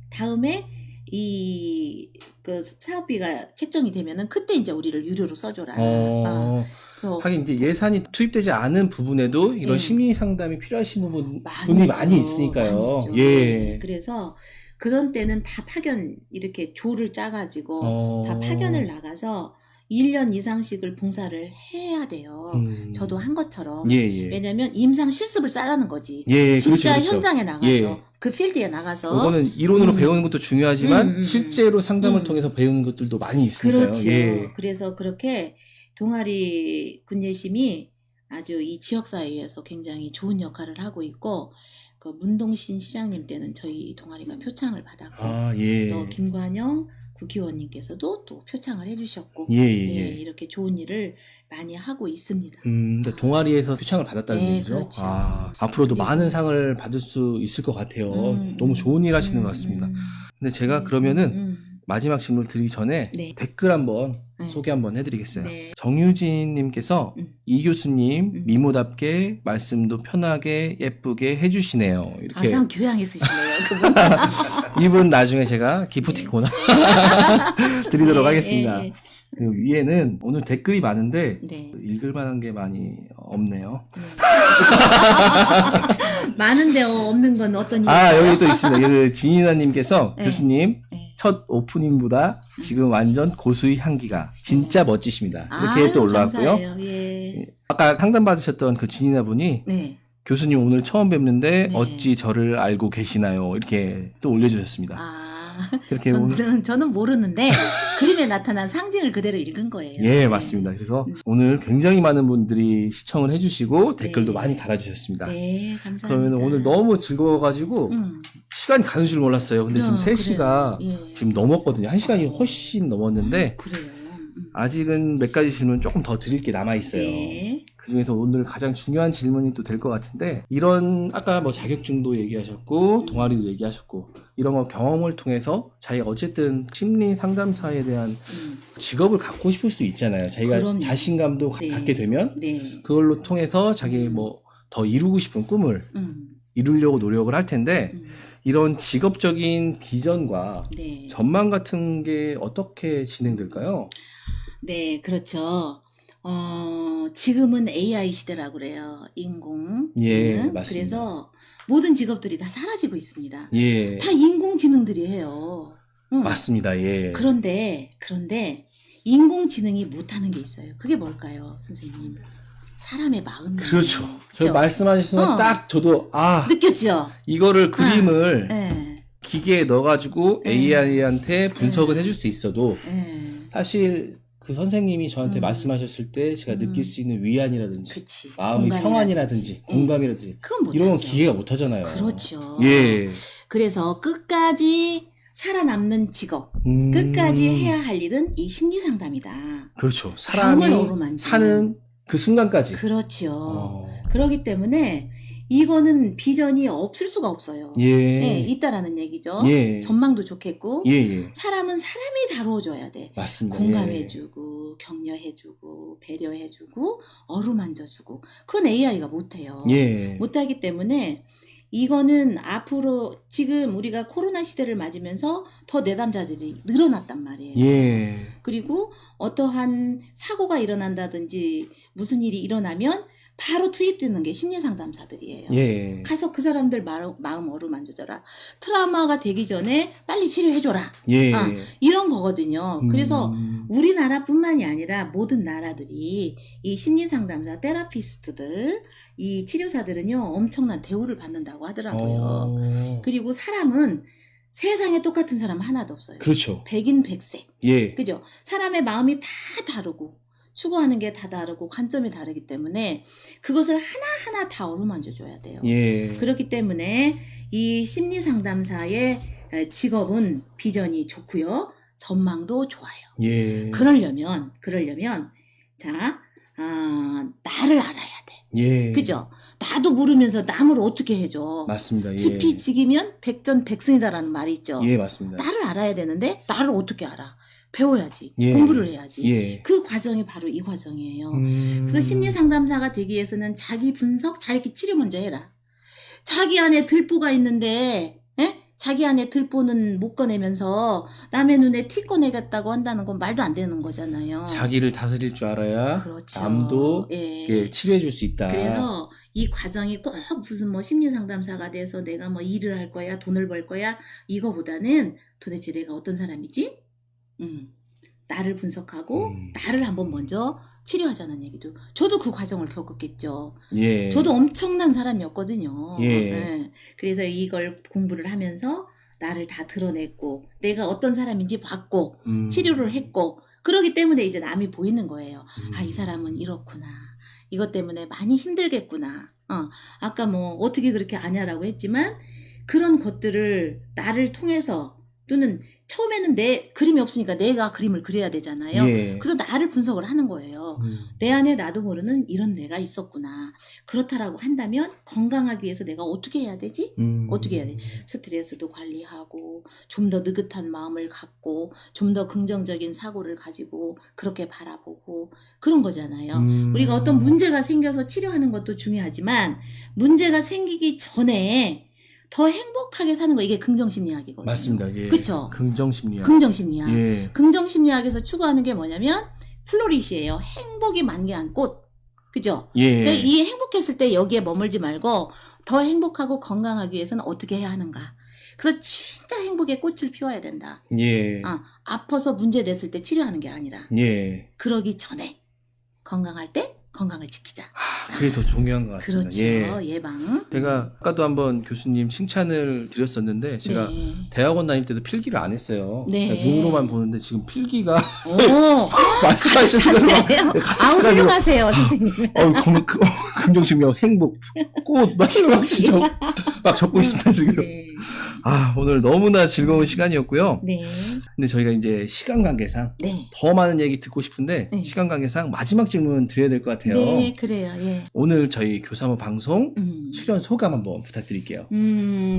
Speaker 2: 다음에 이 그 사업비가 책정이 되면은 그때 이제 우리를 유료로 써줘라. 그래서
Speaker 1: 하긴 이제 예산이 투입되지 않은 부분에도 이런
Speaker 2: 예.
Speaker 1: 심리 상담이 필요하신 분이
Speaker 2: 있죠.
Speaker 1: 많이 있으니까요.
Speaker 2: 많이 있죠.
Speaker 1: 예.
Speaker 2: 그래서 그런 때는 다 파견 이렇게 조를 짜가지고 다 파견을 나가서 1년 이상씩을 봉사를 해야 돼요. 저도 한 것처럼.
Speaker 1: 예, 예.
Speaker 2: 왜냐면 임상 실습을 싸라는 거지.
Speaker 1: 예,
Speaker 2: 진짜
Speaker 1: 그렇죠.
Speaker 2: 현장에 나가서
Speaker 1: 예.
Speaker 2: 그 필드에 나가서
Speaker 1: 이거는 이론으로 배우는 것도 중요하지만 실제로 상담을
Speaker 2: 음.
Speaker 1: 통해서 배우는 것들도 많이 있으니까요.
Speaker 2: 그렇죠.
Speaker 1: 예.
Speaker 2: 그래서 그렇게 동아리 군예심이 아주 이 지역사회에서 굉장히 좋은 역할을 하고 있고 그 문동신 시장님 때는 저희 동아리가 표창을 받았고
Speaker 1: 아, 예.
Speaker 2: 또 김관영 국회의원님께서도 또 표창을 해주셨고
Speaker 1: 예, 예, 예.
Speaker 2: 이렇게 좋은 일을 많이 하고 있습니다.
Speaker 1: 근데 동아리에서 표창을 받았다는
Speaker 2: 네,
Speaker 1: 얘기죠.
Speaker 2: 그렇죠.
Speaker 1: 앞으로도
Speaker 2: 그리고-
Speaker 1: 많은 상을 받을 수 있을 것 같아요. 너무 좋은 일 하시는 것 같습니다. 근데 제가 그러면은 마지막 질문 드리기 전에
Speaker 2: 네.
Speaker 1: 댓글 한번
Speaker 2: 네.
Speaker 1: 소개 한번 해드리겠어요.
Speaker 2: 네.
Speaker 1: 정유진님께서 이 교수님 미모답게 말씀도 편하게 예쁘게 해주시네요. 이렇게
Speaker 2: 참 교양 있으시네요. 그분.
Speaker 1: 이분 나중에 제가 기프티콘 드리도록 하겠습니다. 그리고 위에는 오늘 댓글이 많은데
Speaker 2: 네.
Speaker 1: 읽을 만한 게 많이 없네요.
Speaker 2: 많은데 없는 건 어떤 이유?
Speaker 1: 여기 또 있습니다. 여기 진이나님께서
Speaker 2: 네.
Speaker 1: 교수님
Speaker 2: 네.
Speaker 1: 첫 오프닝보다 지금 완전 고수의 향기가 진짜 멋지십니다. 이렇게
Speaker 2: 아유,
Speaker 1: 또 올라왔고요.
Speaker 2: 감사해요. 예.
Speaker 1: 아까 상담 받으셨던 그 진이나 분이
Speaker 2: 네.
Speaker 1: 교수님 오늘 처음 뵙는데
Speaker 2: 네.
Speaker 1: 어찌 저를 알고 계시나요? 이렇게 또 올려주셨습니다. 그렇게 오늘
Speaker 2: 저는 모르는데 그림에 나타난 상징을 그대로 읽은 거예요.
Speaker 1: 예, 맞습니다. 그래서 오늘 굉장히 많은 분들이 시청을 해주시고
Speaker 2: 네.
Speaker 1: 댓글도 많이 달아주셨습니다.
Speaker 2: 네, 감사합니다.
Speaker 1: 그러면 오늘 너무 즐거워가지고 시간이 가는 줄 몰랐어요. 근데 지금 3시가
Speaker 2: 그래요. 예.
Speaker 1: 지금 넘었거든요. 1시간이 훨씬 넘었는데
Speaker 2: 그래요.
Speaker 1: 아직은 몇 가지 질문 조금 더 드릴 게 남아있어요.
Speaker 2: 네.
Speaker 1: 그 중에서 오늘 가장 중요한 질문이 또 될 것 같은데, 이런, 아까 뭐 자격증도 얘기하셨고, 동아리도 얘기하셨고, 이런 거 경험을 통해서 자기가 어쨌든 심리 상담사에 대한 직업을 갖고 싶을 수 있잖아요. 자기가
Speaker 2: 그럼요.
Speaker 1: 자신감도
Speaker 2: 네.
Speaker 1: 갖게 되면,
Speaker 2: 네.
Speaker 1: 그걸로 통해서 자기 뭐 더 이루고 싶은 꿈을 이루려고 노력을 할 텐데, 이런 직업적인 비전과
Speaker 2: 네.
Speaker 1: 전망 같은 게 어떻게 진행될까요?
Speaker 2: 네, 그렇죠. 지금은 AI 시대라고 그래요. 인공지능.
Speaker 1: 예, 맞습니다.
Speaker 2: 그래서 모든 직업들이 다 사라지고 있습니다.
Speaker 1: 예.
Speaker 2: 다 인공지능들이 해요.
Speaker 1: 맞습니다. 예.
Speaker 2: 그런데 인공지능이 못하는 게 있어요. 그게 뭘까요, 선생님? 사람의 마음이에요.
Speaker 1: 그렇죠. 저
Speaker 2: 그죠?
Speaker 1: 말씀하신 순간 딱 저도
Speaker 2: 느꼈죠?
Speaker 1: 이거를 그림을
Speaker 2: 네.
Speaker 1: 기계에 넣어가지고
Speaker 2: 네.
Speaker 1: AI한테 분석은 해줄 수 있어도
Speaker 2: 네.
Speaker 1: 사실 그 선생님이 저한테 말씀하셨을 때 제가 느낄 수 있는 위안이라든지
Speaker 2: 그치.
Speaker 1: 마음의 평안이라든지 공감이라든지
Speaker 2: 그건 못하죠.
Speaker 1: 이런 건 기계가 못하잖아요.
Speaker 2: 그렇죠.
Speaker 1: 예.
Speaker 2: 그래서 끝까지 살아남는 직업, 끝까지 해야 할 일은 이 심리상담이다.
Speaker 1: 그렇죠.
Speaker 2: 마음을
Speaker 1: 사람이
Speaker 2: 어루만지는.
Speaker 1: 사는 그 순간까지.
Speaker 2: 그렇죠. 그렇기 때문에 이거는 비전이 없을 수가 없어요.
Speaker 1: 예.
Speaker 2: 네, 있다라는 얘기죠.
Speaker 1: 예.
Speaker 2: 전망도 좋겠고
Speaker 1: 예, 예.
Speaker 2: 사람은 사람이 다뤄줘야 돼.
Speaker 1: 맞습니다.
Speaker 2: 공감해주고 격려해주고 배려해주고 어루만져주고 그건 AI가 못해요.
Speaker 1: 예.
Speaker 2: 못하기 때문에 이거는 앞으로 지금 우리가 코로나 시대를 맞으면서 더 내담자들이 늘어났단 말이에요.
Speaker 1: 예.
Speaker 2: 그리고 어떠한 사고가 일어난다든지 무슨 일이 일어나면 바로 투입되는 게 심리상담사들이에요.
Speaker 1: 예.
Speaker 2: 가서 그 사람들 마음 어루만져줘라. 트라우마가 되기 전에 빨리 치료해줘라.
Speaker 1: 예.
Speaker 2: 이런 거거든요. 그래서 우리나라뿐만이 아니라 모든 나라들이 이 심리상담사 테라피스트들 이 치료사들은요 엄청난 대우를 받는다고 하더라고요. 그리고 사람은 세상에 똑같은 사람 하나도 없어요.
Speaker 1: 그렇죠.
Speaker 2: 백인 백색.
Speaker 1: 예.
Speaker 2: 그죠? 사람의 마음이 다 다르고 추구하는 게 다 다르고 관점이 다르기 때문에 그것을 하나하나 다 어루만져 줘야 돼요.
Speaker 1: 예.
Speaker 2: 그렇기 때문에 이 심리 상담사의 직업은 비전이 좋고요. 전망도 좋아요.
Speaker 1: 예.
Speaker 2: 그러려면 자, 나를 알아야 돼.
Speaker 1: 예.
Speaker 2: 그죠? 나도 모르면서 남을 어떻게 해줘.
Speaker 1: 맞습니다. 예.
Speaker 2: 지피지기면 백전백승이다라는 말이 있죠.
Speaker 1: 예, 맞습니다.
Speaker 2: 나를 알아야 되는데 나를 어떻게 알아? 배워야지.
Speaker 1: 예.
Speaker 2: 공부를 해야지.
Speaker 1: 예.
Speaker 2: 그 과정이 바로 이 과정이에요. 그래서 심리 상담사가 되기 위해서는 자기 분석, 자기 치료 먼저 해라. 자기 안에 들보가 있는데 자기 안에 들보는 못 꺼내면서 남의 눈에 티 꺼내겠다고 한다는 건 말도 안 되는 거잖아요.
Speaker 1: 자기를 다스릴 줄 알아야
Speaker 2: 그렇죠.
Speaker 1: 남도
Speaker 2: 예.
Speaker 1: 치료해 줄 수 있다.
Speaker 2: 그래서 이 과정이 꼭 무슨 뭐 심리 상담사가 돼서 내가 뭐 일을 할 거야, 돈을 벌 거야 이거보다는 도대체 내가 어떤 사람이지? 나를 분석하고 나를 한번 먼저 치료하자는 얘기도. 저도 그 과정을 겪었겠죠.
Speaker 1: 예.
Speaker 2: 저도 엄청난 사람이었거든요.
Speaker 1: 예.
Speaker 2: 네. 그래서 이걸 공부를 하면서 나를 다 드러냈고 내가 어떤 사람인지 봤고 치료를 했고 그러기 때문에 이제 남이 보이는 거예요. 아, 이 사람은 이렇구나. 이것 때문에 많이 힘들겠구나. 아까 뭐 어떻게 그렇게 아냐라고 했지만 그런 것들을 나를 통해서 또는 처음에는 내 그림이 없으니까 내가 그림을 그려야 되잖아요.
Speaker 1: 예.
Speaker 2: 그래서 나를 분석을 하는 거예요. 내 안에 나도 모르는 이런 내가 있었구나. 그렇다라고 한다면 건강하기 위해서 내가 어떻게 해야 되지? 어떻게 해야 돼? 스트레스도 관리하고 좀 더 느긋한 마음을 갖고 좀 더 긍정적인 사고를 가지고 그렇게 바라보고 그런 거잖아요. 우리가 어떤 문제가 생겨서 치료하는 것도 중요하지만 문제가 생기기 전에 더 행복하게 사는 거 이게 긍정심리학이거든요.
Speaker 1: 맞습니다. 예.
Speaker 2: 그쵸?
Speaker 1: 긍정심리학.
Speaker 2: 긍정심리학.
Speaker 1: 예.
Speaker 2: 긍정심리학에서 추구하는 게 뭐냐면 플로리시예요. 행복이 만개한 꽃. 그죠?
Speaker 1: 예.
Speaker 2: 그러니까 이 행복했을 때 여기에 머물지 말고 더 행복하고 건강하기 위해서는 어떻게 해야 하는가. 그래서 진짜 행복의 꽃을 피워야 된다.
Speaker 1: 예.
Speaker 2: 아파서 문제 됐을 때 치료하는 게 아니라
Speaker 1: 예.
Speaker 2: 그러기 전에 건강할 때 건강을 지키자.
Speaker 1: 그게 더 중요한 것 같습니다.
Speaker 2: 그렇죠.
Speaker 1: 예.
Speaker 2: 예방.
Speaker 1: 제가 아까도 한번 교수님 칭찬을 드렸었는데 제가
Speaker 2: 네.
Speaker 1: 대학원 다닐 때도 필기를 안 했어요.
Speaker 2: 네.
Speaker 1: 그냥 눈으로만 보는데 지금 필기가
Speaker 2: 오,
Speaker 1: 말씀하신 대로
Speaker 2: 잘해요.
Speaker 1: 같이
Speaker 2: 훌륭하세요, 선생님.
Speaker 1: 긍정심리학, 행복, 꽃, 막 적고 있습니다, 지금.
Speaker 2: 네.
Speaker 1: 오늘 너무나 즐거운 시간이었고요.
Speaker 2: 네.
Speaker 1: 근데 저희가 이제 시간 관계상
Speaker 2: 네.
Speaker 1: 더 많은 얘기 듣고 싶은데
Speaker 2: 네.
Speaker 1: 시간 관계상 마지막 질문 드려야 될 것 같아요.
Speaker 2: 네, 그래요. 예.
Speaker 1: 오늘 저희 교사모 방송
Speaker 2: 음.
Speaker 1: 출연 소감 한번 부탁드릴게요.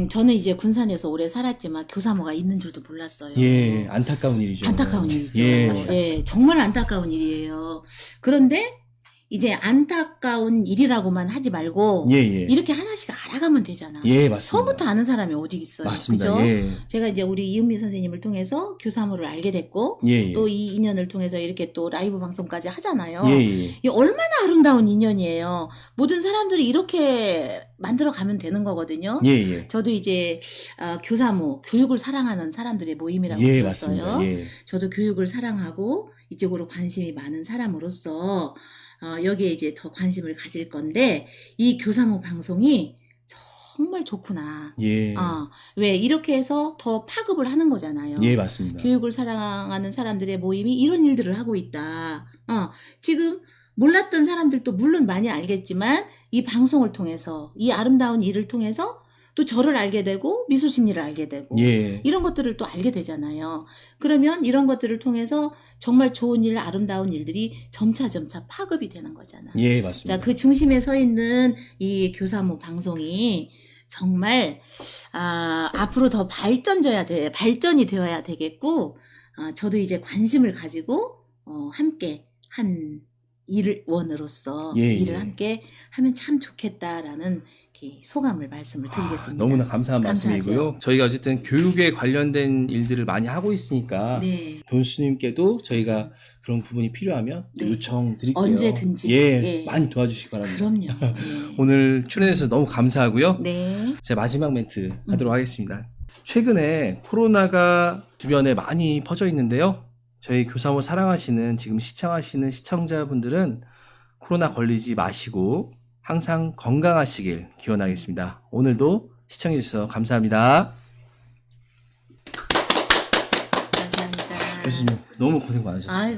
Speaker 2: 저는 이제 군산에서 오래 살았지만 교사모가 있는 줄도 몰랐어요.
Speaker 1: 예, 안타까운 일이죠.
Speaker 2: 안타까운 일이죠.
Speaker 1: 예.
Speaker 2: 예, 정말 안타까운 일이에요. 그런데 이제 안타까운 일이라고만 하지 말고
Speaker 1: 예, 예.
Speaker 2: 이렇게 하나씩 알아가면 되잖아.
Speaker 1: 예, 맞습니다.
Speaker 2: 처음부터 아는 사람이 어디 있어요.
Speaker 1: 맞습니다.
Speaker 2: 그죠?
Speaker 1: 예.
Speaker 2: 제가 이제 우리 이은미 선생님을 통해서 교사모를 알게 됐고
Speaker 1: 예, 예.
Speaker 2: 또 이 인연을 통해서 이렇게 또 라이브 방송까지 하잖아요.
Speaker 1: 예, 예.
Speaker 2: 이게 얼마나 아름다운 인연이에요. 모든 사람들이 이렇게 만들어 가면 되는 거거든요.
Speaker 1: 예, 예.
Speaker 2: 저도 이제 교사모, 교육을 사랑하는 사람들의 모임이라고
Speaker 1: 예,
Speaker 2: 들었어요.
Speaker 1: 맞습니다. 예.
Speaker 2: 저도 교육을 사랑하고 이쪽으로 관심이 많은 사람으로서 여기에 이제 더 관심을 가질 건데 이 교사모 방송이 정말 좋구나.
Speaker 1: 예.
Speaker 2: 왜 이렇게 해서 더 파급을 하는 거잖아요.
Speaker 1: 예, 맞습니다.
Speaker 2: 교육을 사랑하는 사람들의 모임이 이런 일들을 하고 있다. 지금 몰랐던 사람들도 물론 많이 알겠지만 이 방송을 통해서 이 아름다운 일을 통해서 또 저를 알게 되고 미술 심리를 알게 되고
Speaker 1: 예.
Speaker 2: 이런 것들을 또 알게 되잖아요. 그러면 이런 것들을 통해서 정말 좋은 일, 아름다운 일들이 점차 파급이 되는 거잖아.
Speaker 1: 예, 맞습니다.
Speaker 2: 자, 그 중심에 서 있는 이 교사모 방송이 정말 앞으로 더 발전이 되어야 되겠고 저도 이제 관심을 가지고 함께 한 일원으로서
Speaker 1: 예,
Speaker 2: 일을
Speaker 1: 예. 함께
Speaker 2: 함께 하면 참 좋겠다라는 이렇게 소감을 말씀을 드리겠습니다.
Speaker 1: 너무나 감사한
Speaker 2: 감사하죠.
Speaker 1: 말씀이고요. 저희가 어쨌든 교육에 관련된 일들을 많이 하고 있으니까
Speaker 2: 네.
Speaker 1: 교수님께도 저희가 그런 부분이 필요하면 또
Speaker 2: 네.
Speaker 1: 요청드릴게요.
Speaker 2: 언제든지.
Speaker 1: 예,
Speaker 2: 예.
Speaker 1: 많이 도와주시기 바랍니다.
Speaker 2: 그럼요. 네.
Speaker 1: 오늘 출연해서 너무 감사하고요.
Speaker 2: 네.
Speaker 1: 제가 마지막 멘트 하도록 하겠습니다. 최근에 코로나가 주변에 많이 퍼져 있는데요. 저희 교사모 사랑하시는 지금 시청하시는 시청자분들은 코로나 걸리지 마시고 항상 건강하시길 기원하겠습니다. 오늘도 시청해 주셔서 감사합니다.
Speaker 2: 감사합니다.
Speaker 1: 교수님 너무 고생 많으셨어요.
Speaker 2: 아유.